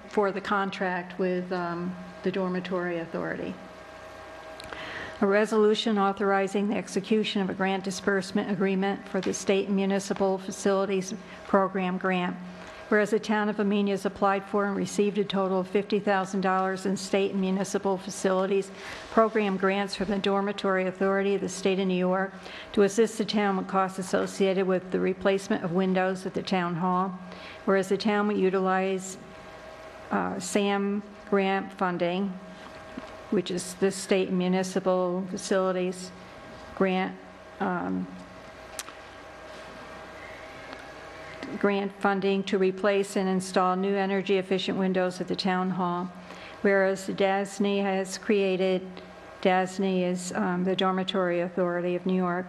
for the contract with the dormitory authority. A resolution authorizing the execution of a grant disbursement agreement for the State and Municipal Facilities Program grant. Whereas the town of Amenia has applied for and received a total of $50,000 in state and municipal facilities program grants from the Dormitory Authority of the State of New York to assist the town with costs associated with the replacement of windows at the town hall. Whereas the town will utilize SAM grant funding, which is the State and Municipal Facilities Grant funding to replace and install new energy-efficient windows at the town hall. Whereas the DASNY has created, DASNY is the Dormitory Authority of New York,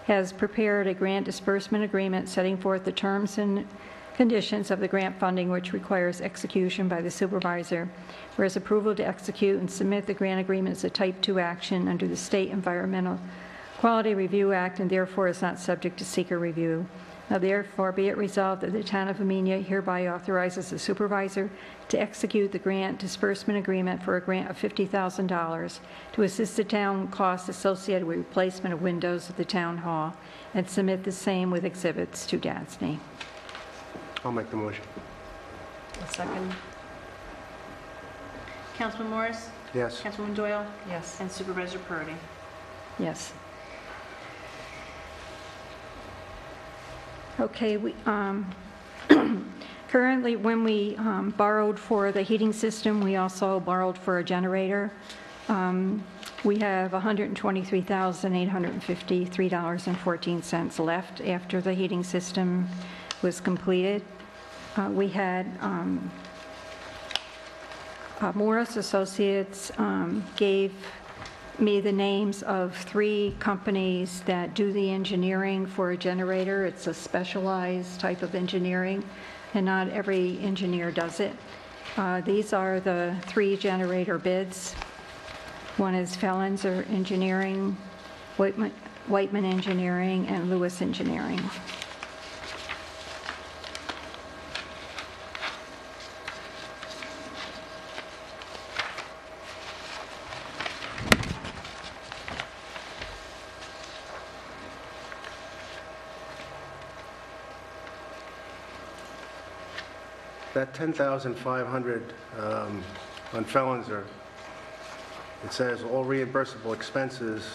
has prepared a grant disbursement agreement setting forth the terms and conditions of the grant funding, which requires execution by the supervisor, whereas approval to execute and submit the grant agreement is a Type 2 action under the State Environmental Quality Review Act and therefore is not subject to seeker review. Now therefore be it resolved that the town of Amenia hereby authorizes the supervisor to execute the grant disbursement agreement for a grant of $50,000 to assist the town costs associated with replacement of windows at the town hall and submit the same with exhibits to DASNY. I'll make the motion. A second? Councilman Morris? Yes. Councilwoman Doyle? Yes. And Supervisor Perotti? Yes. Okay, currently, when we borrowed for the heating system, we also borrowed for a generator. We have $123,853.14 left after the heating system was completed. We had Morris Associates gave me the names of 3 companies that do the engineering for a generator. It's a specialized type of engineering, and not every engineer does it. These are the 3 generator bids. One is Fellenzer Engineering, Whiteman Engineering, and Lewis Engineering. That 10,500 on Fellenzer, it says all reimbursable expenses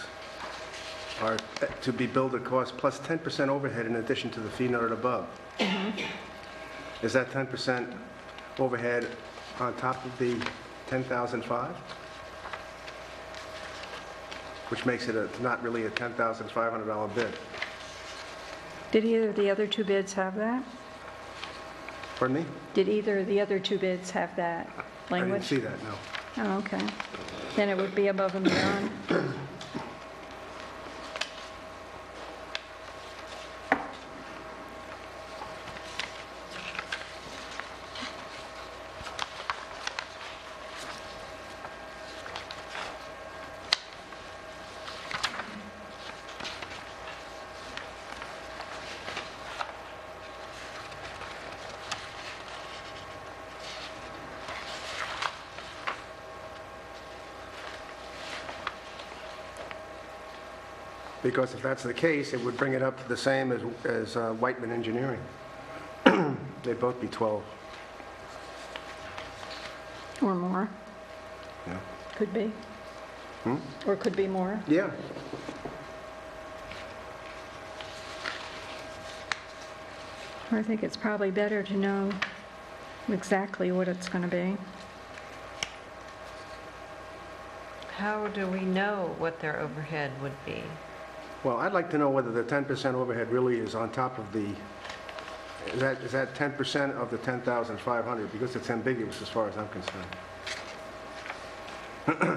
are to be billed at cost plus 10% overhead in addition to the fee noted above. Is that 10% overhead on top of the 10,005? Which makes it not really a $10,500 bid. Did either of the other 2 bids have that? Pardon me? Did either of the other 2 bids have that I didn't language? see that, no. Oh, okay. Then it would be above and beyond. Because if that's the case, it would bring it up to the same as Whiteman Engineering. They'd both be 12. Or more, Yeah. could be. Or could be more. Yeah. I think it's probably better to know exactly what it's going to be. How do we know what their overhead would be? Well, I'd like to know whether the 10% overhead really is on top of the, is that 10% of the 10,500? Because it's ambiguous as far as I'm concerned.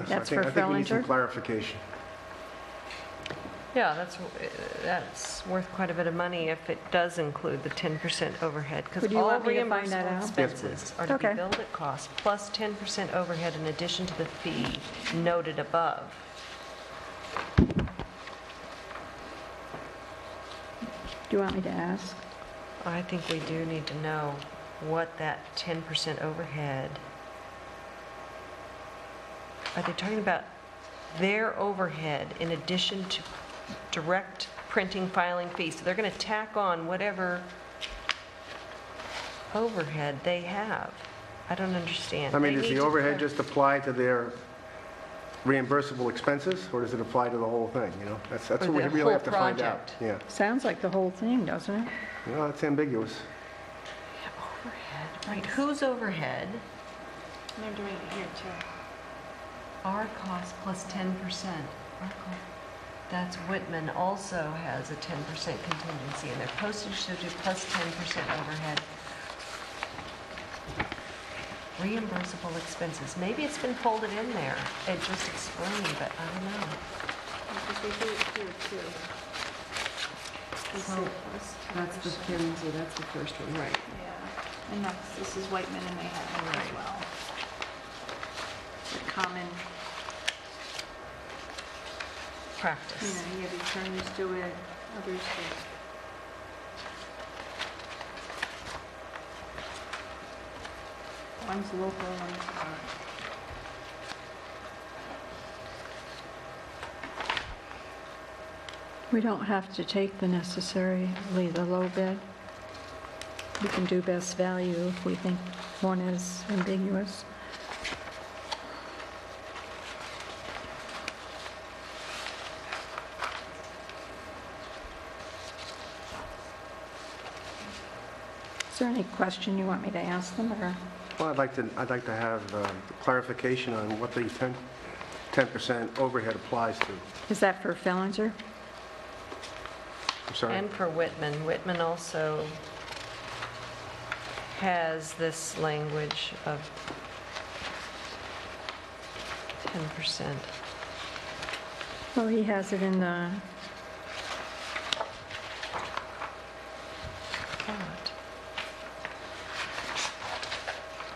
That's So for I think we need some Fellinger? clarification. Yeah, that's worth quite a bit of money if it does include the 10% overhead. Would you want me to find that out? Because all reimbursable expenses are to be Okay. billed at cost plus 10% overhead in addition to the fee noted above. Do you want me to ask? I think we do need to know what that 10% overhead, are they talking about their overhead in addition to direct printing, filing fees? So they're going to tack on whatever overhead they have. I don't understand. I mean, They does need the to overhead clar- just apply to their reimbursable expenses, or does it apply to the whole thing, you know? That's Or what we the really whole have to find out. project. Yeah. Sounds like the whole thing, doesn't it? You know, it's ambiguous. Overhead, right, whose overhead? They're doing it here too. Our cost plus 10%. Our cost. That's Whitman also has a 10% contingency in their postage, so do plus 10% overhead. Reimbursable expenses. Maybe it's been folded in there. It just explained, but I don't know. Because they do it here too. They say plus 10%. so that's the first one, right? Yeah, and this is Whiteman and they have it as Right. well. The common, Practice. you have attorneys do it, others do. One's local, one's We don't have to take the necessarily the low bid. We can do best value if we think one is ambiguous. Is there any question you want me to ask them, or? Well, I'd like to have clarification on what the 10% overhead applies to. Is that for Fellinger? I'm sorry? And for Whitman. Whitman also has this language of 10%. Well, he has it in the,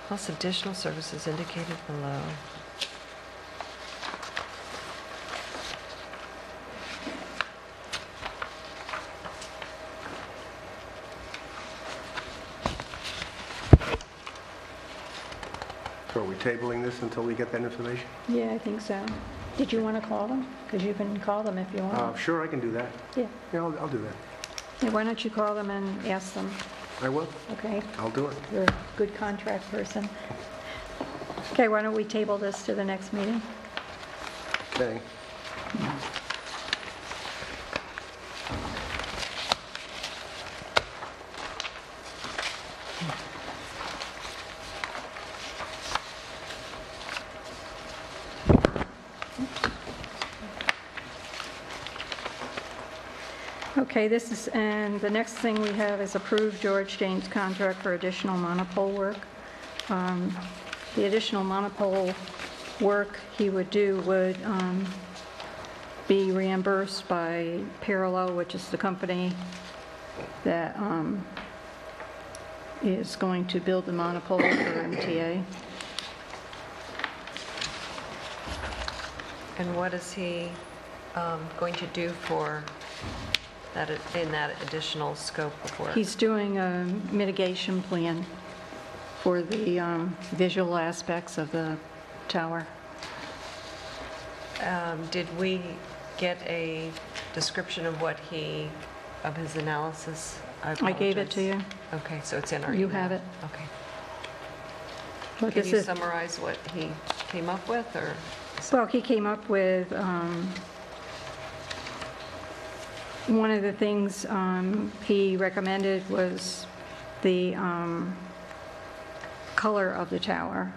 Plus additional services indicated below. So are we tabling this until we get that information? yeah, I think so. Did you want to call them? Because you can call them if you want. Sure, I can do that. Yeah. Yeah, I'll do that. Yeah, why don't you call them and ask them, I will. okay? I'll do it. You're a good contract person. Okay, why don't we table this to the next meeting? Okay. Okay, and the next thing we have is approved George James contract for additional monopole work. The additional monopole work he would do would be reimbursed by Parallel, which is the company that is going to build the monopole for MTA. And what is he going to do for that, in that additional scope of work? He's doing a mitigation plan for the visual aspects of the tower. Did we get a description of of his analysis? I gave it to you. Okay, so it's in our You email. have it. Okay. But Can this you is, summarize what he came up with, or? well, he came up with, one of the things he recommended was the color of the tower,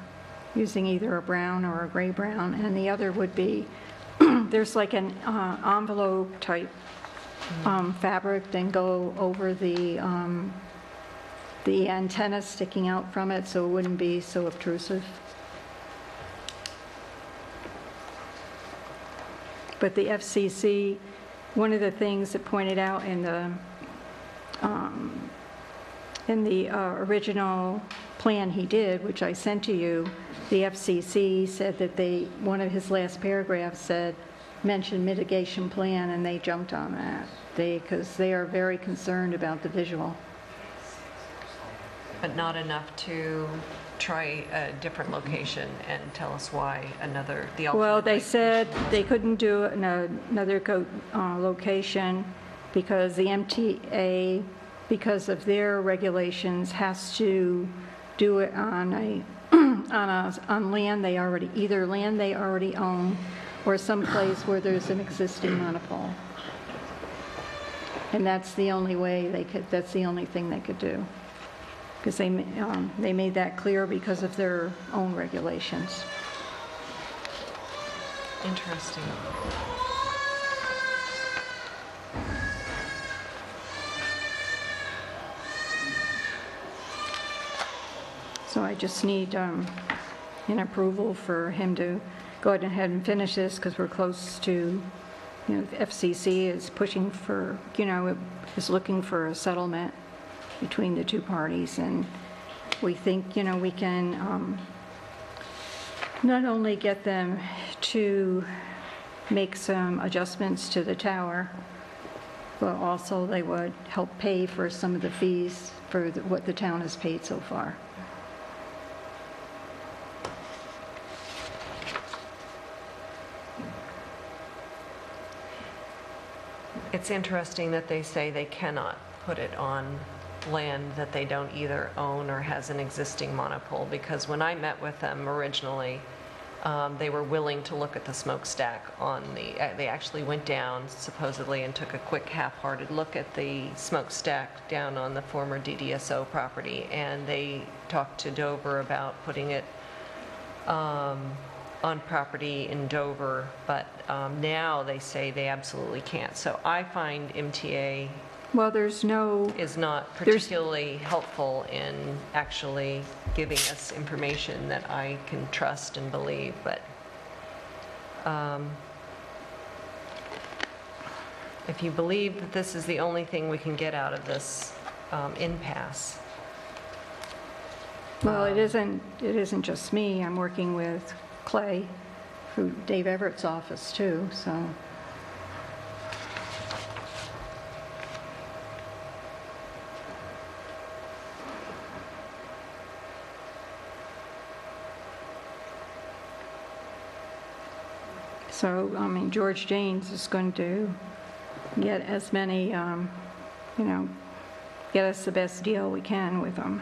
using either a brown or a gray brown, and the other would be, there's like an envelope type fabric, then go over the antenna sticking out from it, so it wouldn't be so obtrusive. But the FCC, one of the things that pointed out in the original plan he did, which I sent to you, the FCC said that one of his last paragraphs mentioned mitigation plan, and they jumped on that, because they are very concerned about the visual. But not enough to try a different location and tell us why the alternate. Well, they location said wasn't- they couldn't do another location because the MTA, because of their regulations, has to do it on land they already, either land they already own or someplace where there's an existing monopole. And that's the only way that's the only thing they could do. Because they made that clear because of their own regulations. Interesting. So I just need an approval for him to go ahead and finish this, because we're close to, the FCC is pushing for, is looking for a settlement between the two parties, and we think, we can not only get them to make some adjustments to the tower, but also they would help pay for some of the fees for what the town has paid so far. It's interesting that they say they cannot put it on land that they don't either own or has an existing monopole, because when I met with them originally, they were willing to look at the smokestack on they actually went down supposedly and took a quick half-hearted look at the smokestack down on the former DDSO property, and they talked to Dover about putting it on property in Dover, but now they say they absolutely can't. So I find MTA Well, there's no, is not There's- particularly helpful in actually giving us information that I can trust and believe, but if you believe that this is the only thing we can get out of this impasse. well, it isn't just me. I'm working with Clay, through Dave Everett's office too, so. So, I mean, George Janes is going to get as many, get us the best deal we can with them.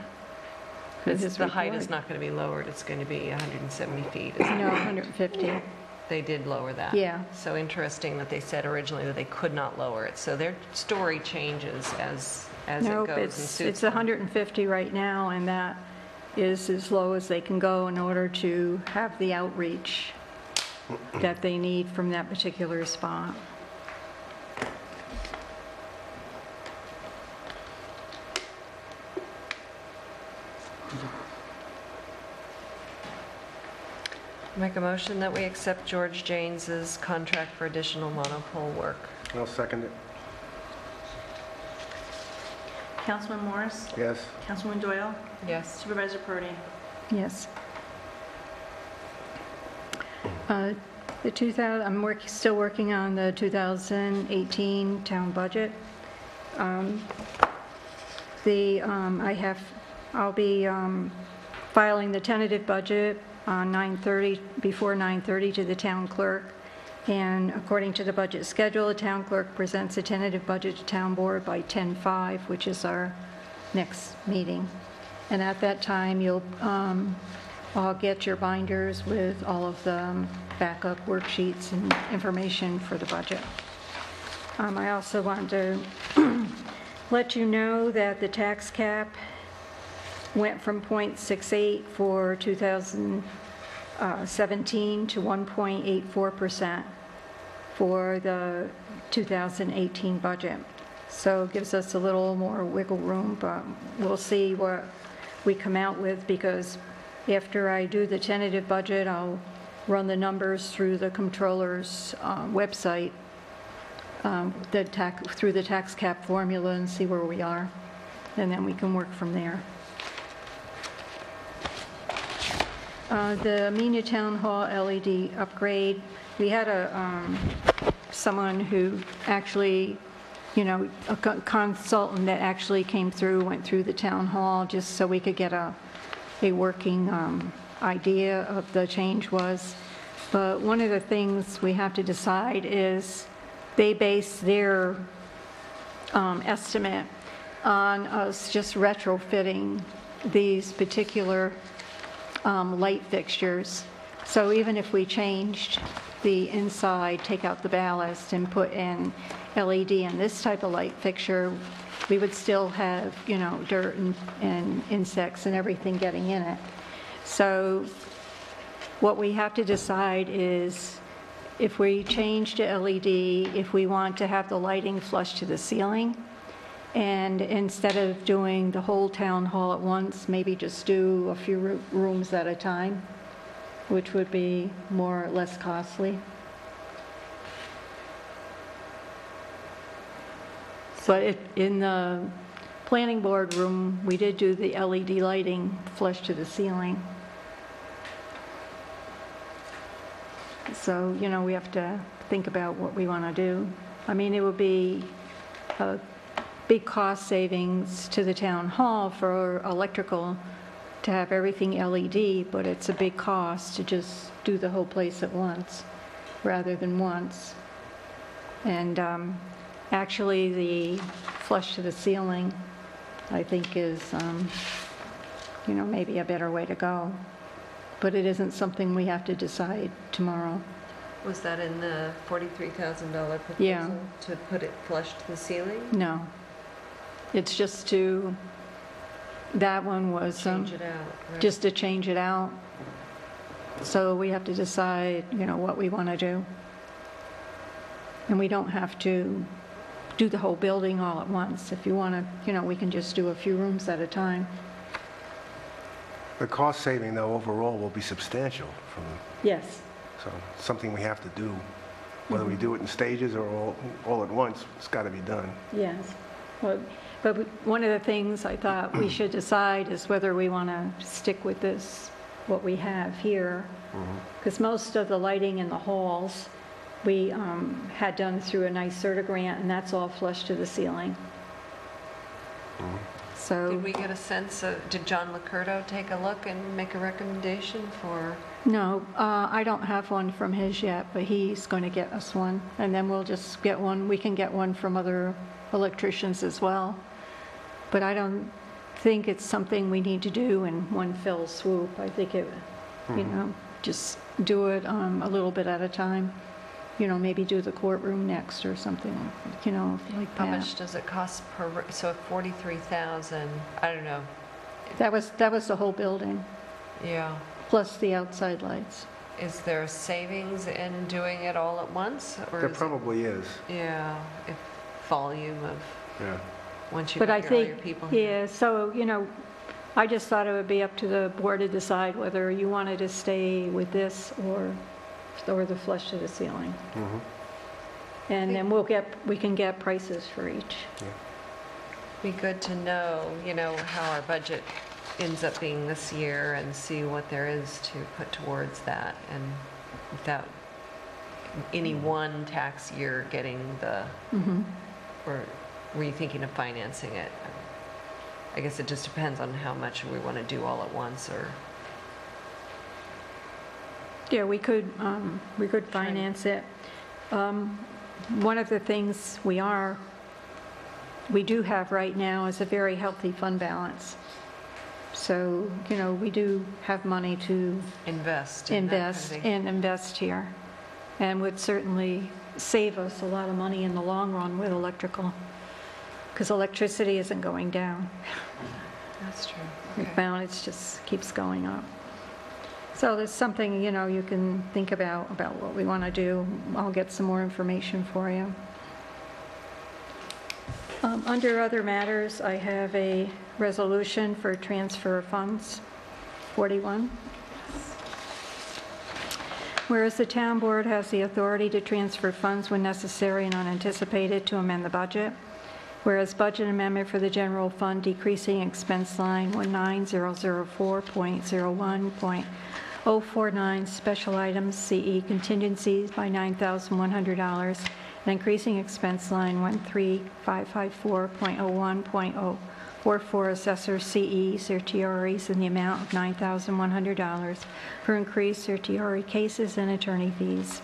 Because the height is not going to be lowered, it's going to be 170 feet. isn't it? No, 150. They did lower that. Yeah. So interesting that they said originally that they could not lower it. So their story changes as it Nope, goes and it's suits them. 150 right now, and that is as low as they can go in order to have the outreach that they need from that particular spot. Make a motion that we accept George Janes's contract for additional monopole work. I'll second it. Councilman Morris? Yes. Councilwoman Doyle? Yes. Supervisor Purdy? Yes. Still working on the 2018 town budget. I'll be filing the tentative budget on 9:30, before 9:30 to the town clerk. And according to the budget schedule, the town clerk presents a tentative budget to town board by 10:05, which is our next meeting. And at that time, I'll get your binders with all of the backup worksheets and information for the budget. I also want to let you know that the tax cap went from .68 for 2017 to 1.84% for the 2018 budget. So it gives us a little more wiggle room, but we'll see what we come out with, because after I do the tentative budget, I'll run the numbers through the comptroller's website, through the tax cap formula, and see where we are, and then we can work from there. The Amenia Town Hall LED upgrade, we had someone who actually, a consultant that actually came through, went through the town hall, just so we could get a working idea of the change was. But one of the things we have to decide is they base their estimate on us just retrofitting these particular light fixtures. So even if we changed the inside, take out the ballast and put in LED in this type of light fixture, we would still have, dirt and insects and everything getting in it. So what we have to decide is, if we change to LED, if we want to have the lighting flush to the ceiling, and instead of doing the whole town hall at once, maybe just do a few rooms at a time, which would be more or less costly. But in the planning board room, we did do the LED lighting flush to the ceiling. So, we have to think about what we want to do. I mean, it would be a big cost savings to the town hall for electrical to have everything LED, but it's a big cost to just do the whole place at once rather than once. And Actually, the flush to the ceiling, I think, is, maybe a better way to go. But it isn't something we have to decide tomorrow. Was that in the $43,000 proposal? Yeah. To put it flush to the ceiling? No. It's just to, that one was Change it out, right? just to change it out. So we have to decide, what we want to do. And we don't have to do the whole building all at once. If you want to, we can just do a few rooms at a time. The cost saving, though, overall will be substantial from, Yes. so something we have to do. Whether we do it in stages or all at once, it's got to be done. Yes. Well, but one of the things I thought we should decide is whether we want to stick with this, what we have here. Because most of the lighting in the halls, we had done through a NYSERDA grant, and that's all flush to the ceiling. So, Did we get a sense of, did John Licurdo take a look and make a recommendation for? no, I don't have one from his yet, but he's going to get us one. And then we'll just get one, we can get one from other electricians as well. But I don't think it's something we need to do in one fell swoop. I think it, just do it a little bit at a time. Maybe do the courtroom next or something, like How that. much does it cost per, so 43,000, I don't know, That was the whole building, yeah. plus the outside lights. Is there savings in doing it all at once? Or There is it- probably is, Yeah, if volume of, yeah. once you But I get all your think, people here. yeah, so, I just thought it would be up to the board to decide whether you wanted to stay with this or the flush to the ceiling. And then we can get prices for each. Be good to know, how our budget ends up being this year and see what there is to put towards that, and without any one tax year getting the, or were you thinking of financing it? I guess it just depends on how much we want to do all at once, or, Yeah, we could finance it. One of the things we do have right now is a very healthy fund balance. So, we do have money to invest in that kind of thing. invest here, and would certainly save us a lot of money in the long run with electrical, because electricity isn't going down. That's true. We Okay. found it just keeps going up. So there's something, you can think about what we want to do. I'll get some more information for you. Under other matters, I have a resolution for transfer of funds, 41. Whereas the town board has the authority to transfer funds when necessary and unanticipated to amend the budget. Whereas budget amendment for the general fund decreasing expense line 19004.01.049 special items CE contingencies by $9,100 and increasing expense line 13554.01.044 assessor CE certiorieries in the amount of $9,100 for increased certiorari cases and attorney fees.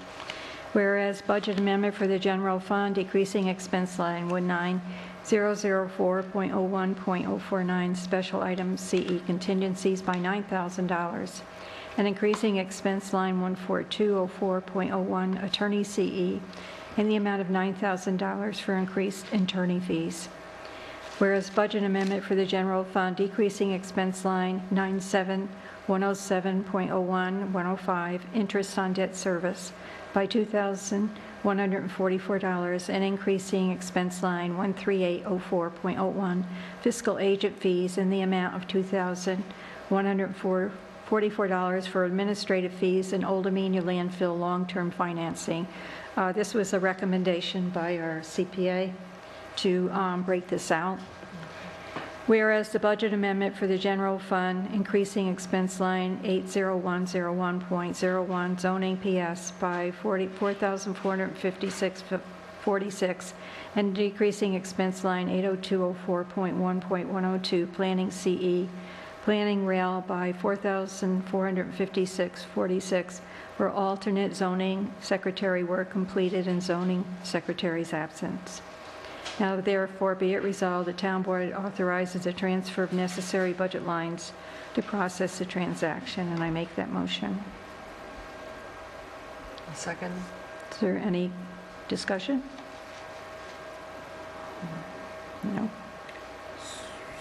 Whereas budget amendment for the general fund decreasing expense line 19004.01.049 special items CE contingencies by $9,000 and increasing expense line 14204.01 attorney CE in the amount of $9,000 for increased attorney fees. Whereas budget amendment for the general fund decreasing expense line 97107.01.105 interest on debt service by $2,144 and increasing expense line 13804.01 fiscal agent fees in the amount of $2,144 for administrative fees and Old Amenia landfill long-term financing. This was a recommendation by our CPA to break this out. Whereas the budget amendment for the general fund increasing expense line 80101.01 zoning PS by $4,456.46 and decreasing expense line 80204.1.102 planning CE, planning rail by $4,456.46 for alternate zoning secretary work completed in zoning secretary's absence. Now therefore be it resolved, the town board authorizes a transfer of necessary budget lines to process the transaction, and I make that motion. A second? Is there any discussion? No?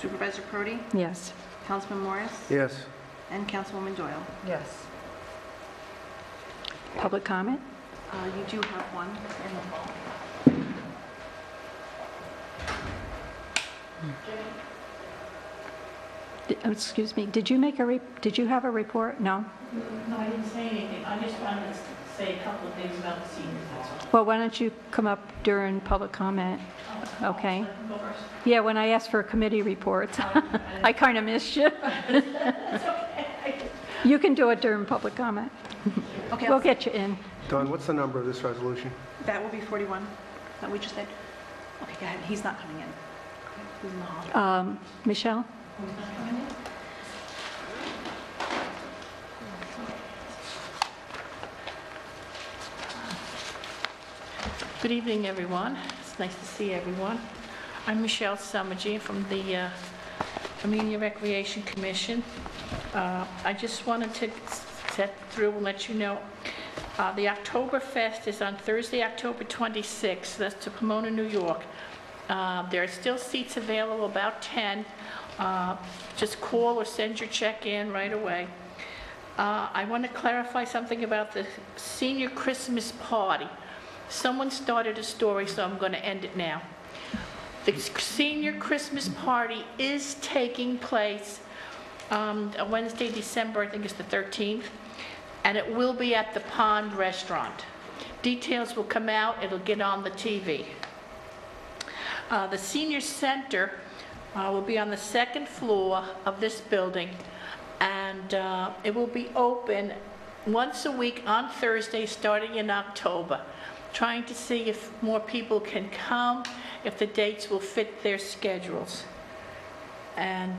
Supervisor Prodi, Yes. Councilman Morris, Yes. and Councilwoman Doyle. Yes. Public comment? You do have one. Excuse me, did you have a report? No? No, I didn't say anything. I just wanted to say a couple of things about the seniors, that's all. Well, why don't you come up during public comment? Okay. Go first. Yeah, when I asked for committee reports, I kind of missed you. You can do it during public comment. Okay, We'll get you in. Don, what's the number of this resolution? that will be 41 that we just did. Okay, go ahead. He's not coming in. He's in the hall. Michelle? Good evening, everyone. It's nice to see everyone. I'm Michelle Summergy from the Amenia Recreation Commission. I just wanted to set through and let you know, the Oktoberfest is on Thursday, October 26th. That's to Pomona, New York. There are still seats available, about 10. Just call or send your check in right away. I want to clarify something about the senior Christmas party. Someone started a story, so I'm going to end it now. The senior Christmas party is taking place Wednesday, December, I think it's the 13th, and it will be at the Pond Restaurant. Details will come out, it'll get on the TV. The senior center will be on the second floor of this building, and it will be open once a week on Thursday starting in October. Trying to see if more people can come, if the dates will fit their schedules. And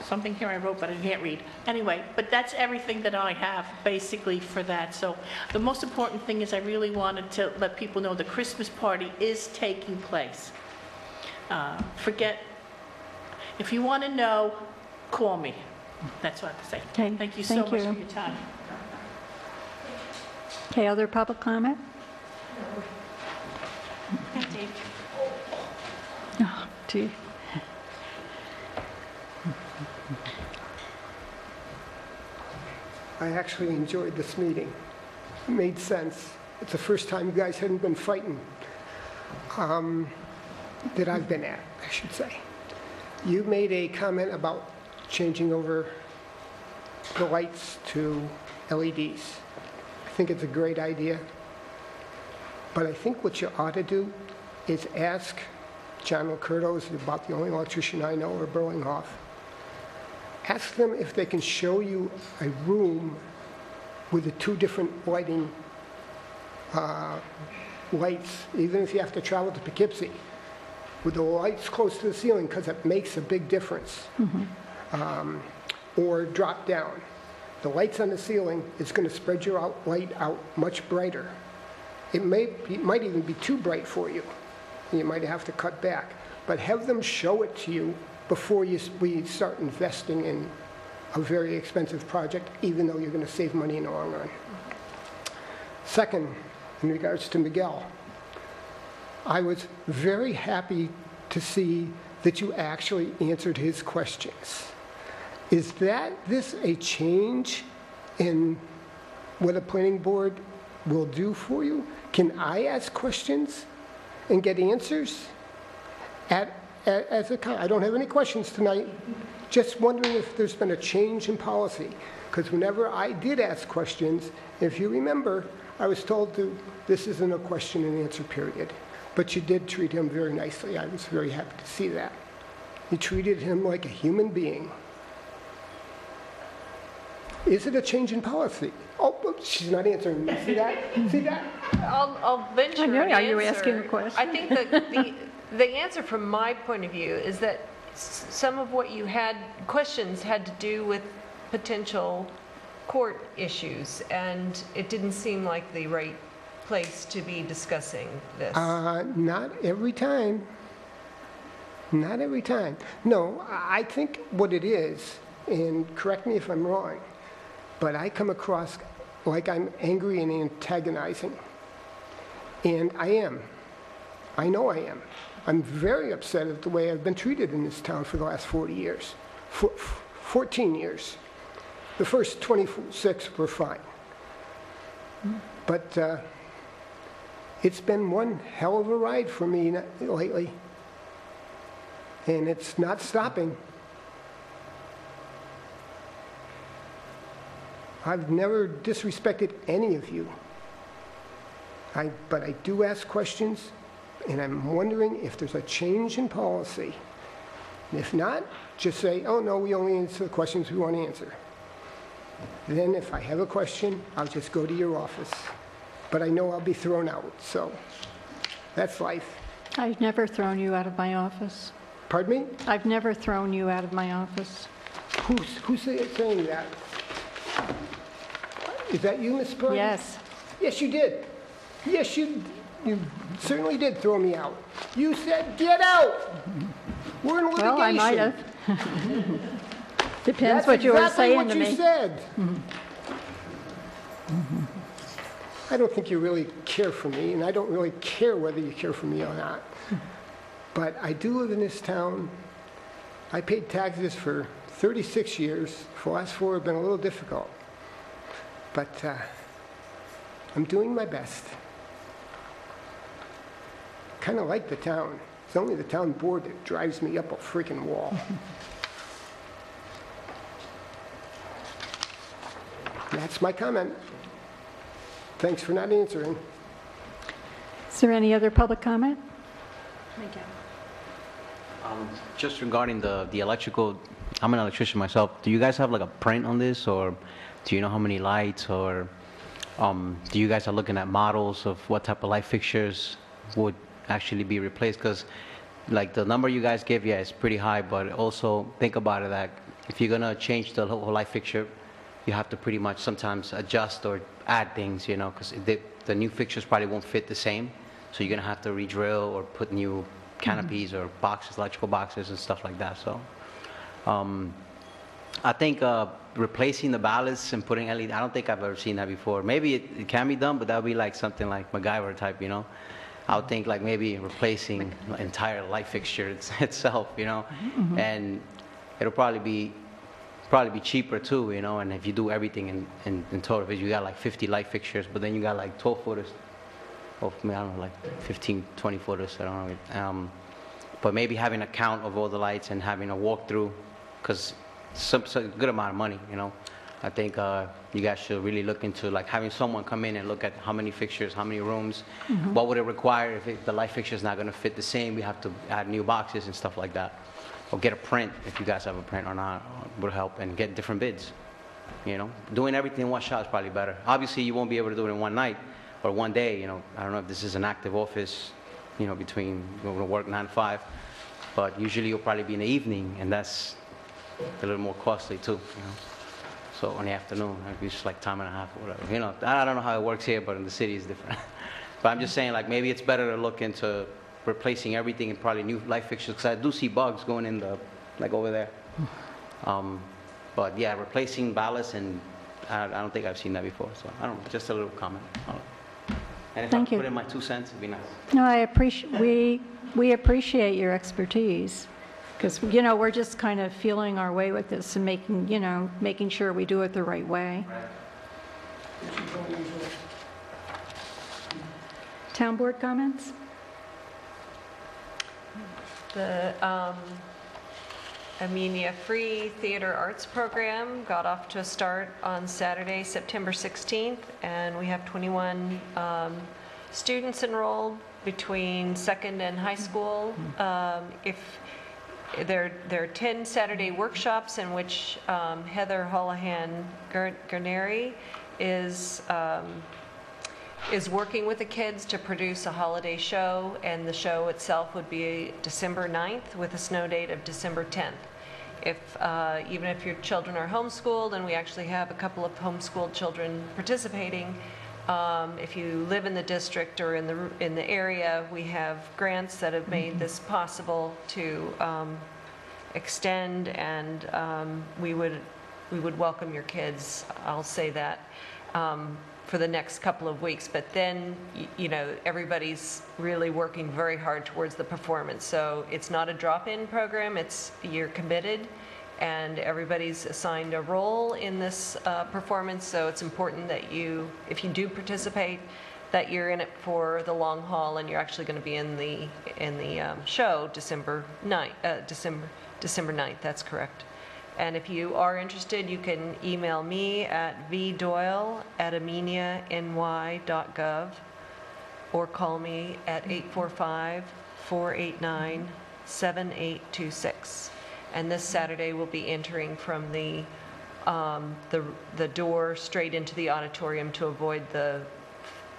something here I wrote, but I can't read. Anyway, but that's everything that I have basically for that. So the most important thing is I really wanted to let people know the Christmas party is taking place. If you want to know, call me. That's what I have to say. Okay, Thank you so thank much you. for your time. Okay, other public comment? Yeah, Dave. Oh, gee. I actually enjoyed this meeting. It made sense. It's the first time you guys hadn't been fighting that I've been at, I should say. You made a comment about changing over the lights to LEDs. I think it's a great idea. But I think what you ought to do is ask John Locurdo, is about the only electrician I know, or Burlinghoff. Ask them if they can show you a room with the two different lighting lights, even if you have to travel to Poughkeepsie, with the lights close to the ceiling, because it makes a big difference. Or drop down. The lights on the ceiling is going to spread your light out much brighter. It might even be too bright for you. You might have to cut back. But have them show it to you before we start investing in a very expensive project, even though you're going to save money in the long run. Second, in regards to Miguel, I was very happy to see that you actually answered his questions. Is this a change in what a planning board will do for you? Can I ask questions and get answers? I don't have any questions tonight. Just wondering if there's been a change in policy. Because whenever I did ask questions, if you remember, I was told this isn't a question and answer period. But you did treat him very nicely. I was very happy to see that. You treated him like a human being. Is it a change in policy? Oh, she's not answering me. See that? See that? I'll venture I know, an are you answer. asking a question? I think that the answer from my point of view is that some of what you had, questions had to do with potential court issues, and it didn't seem like the right place to be discussing this? Not every time. Not every time. No, I think what it is, and correct me if I'm wrong, but I come across like I'm angry and antagonizing. And I am. I know I am. I'm very upset at the way I've been treated in this town for the last 40 years. 14 years. The first 26 were fine. But it's been one hell of a ride for me lately. And it's not stopping. I've never disrespected any of you. But I do ask questions, and I'm wondering if there's a change in policy. And if not, just say, oh no, we only answer the questions we want to answer. Then if I have a question, I'll just go to your office. But I know I'll be thrown out, so that's life. I've never thrown you out of my office. Pardon me? I've never thrown you out of my office. Who's saying that? Is that you, Ms. Purdy? Yes. Yes, you did. Yes, you certainly did throw me out. You said, get out! We're in litigation. Well, I might have. Depends what you were saying to me. That's exactly what you said. I don't think you really care for me, and I don't really care whether you care for me or not. But I do live in this town. I paid taxes for 36 years. The last 4 have been a little difficult. But I'm doing my best. Kind of like the town. It's only the town board that drives me up a freaking wall. That's my comment. Thanks for not answering. Is there any other public comment? Just regarding the electrical, I'm an electrician myself. Do you guys have like a print on this, or do you know how many lights, or do you guys are looking at models of what type of light fixtures would actually be replaced? Because like the number you guys gave, yeah, it's pretty high, but also think about it that if you're gonna change the whole light fixture, you have to pretty much sometimes adjust or add things, you know, because the new fixtures probably won't fit the same. So you're gonna have to re-drill or put new canopies or boxes, electrical boxes and stuff like that. So I think replacing the ballasts and putting LED, I don't think I've ever seen that before. Maybe it can be done, but that would be like something like MacGyver type, you know. I would think like maybe replacing the entire light fixture itself, you know, and it'll probably be cheaper too, you know. And if you do everything in total, if you got like 50 light fixtures, but then you got like 12 footers, or I don't know, like 15, 20 footers, I don't know. But maybe having a count of all the lights and having a walkthrough, because it's a good amount of money, you know. I think you guys should really look into like having someone come in and look at how many fixtures, how many rooms, what would it require if the light fixture is not going to fit the same. We have to add new boxes and stuff like that, or get a print if you guys have a print or not would help, and get different bids. You know, doing everything in one shot is probably better. Obviously, you won't be able to do it in one night or one day. You know, I don't know if this is an active office, you know, between going to work 9 to 5, but usually you'll probably be in the evening, and that's a little more costly too. You know. So in the afternoon, maybe it's like time and a half or whatever. You know, I don't know how it works here, but in the city it's different. But I'm just saying, like, maybe it's better to look into replacing everything and probably new light fixtures, because I do see bugs going in the, like over there. But yeah, replacing ballasts, and I don't think I've seen that before. So I don't know, just a little comment. And if Thank I you. put in my 2 cents, it'd be nice. No, I appreciate, we appreciate your expertise, because, you know, we're just kind of feeling our way with this and making, you know, making sure we do it the right way. Town board comments? The Amenia Free Theater Arts Program got off to a start on Saturday, September 16th, and we have 21 students enrolled between second and high school. There are 10 Saturday workshops in which Heather Holohan Garneri is working with the kids to produce a holiday show, and the show itself would be December 9th with a snow date of December 10th. Even if your children are homeschooled, and we actually have a couple of homeschooled children participating, If you live in the district or in the area, we have grants that have made this possible to extend, and we would welcome your kids, I'll say that, for the next couple of weeks. But then, you know, everybody's really working very hard towards the performance. So it's not a drop-in program, you're committed, and everybody's assigned a role in this performance. So it's important that if you do participate, that you're in it for the long haul, and you're actually going to be in the show December 9th, that's correct. And if you are interested, you can email me at vdoyle@ameniany.gov or call me at 845-489-7826. And this Saturday, we'll be entering from the door straight into the auditorium to avoid the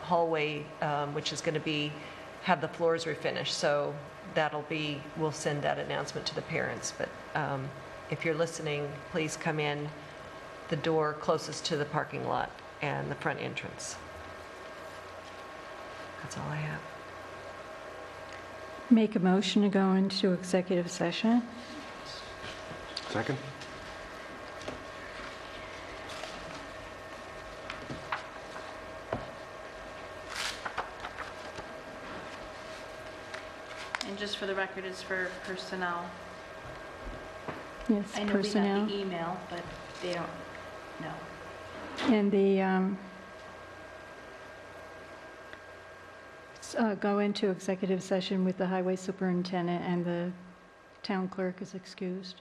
hallway, which is going to have the floors refinished. So we'll send that announcement to the parents. But if you're listening, please come in the door closest to the parking lot and the front entrance. That's all I have. Make a motion to go into executive session. Second? And just for the record, it's for personnel. Yes, I know we personnel. got the email, but they don't know. And go into executive session with the highway superintendent, and the town clerk is excused.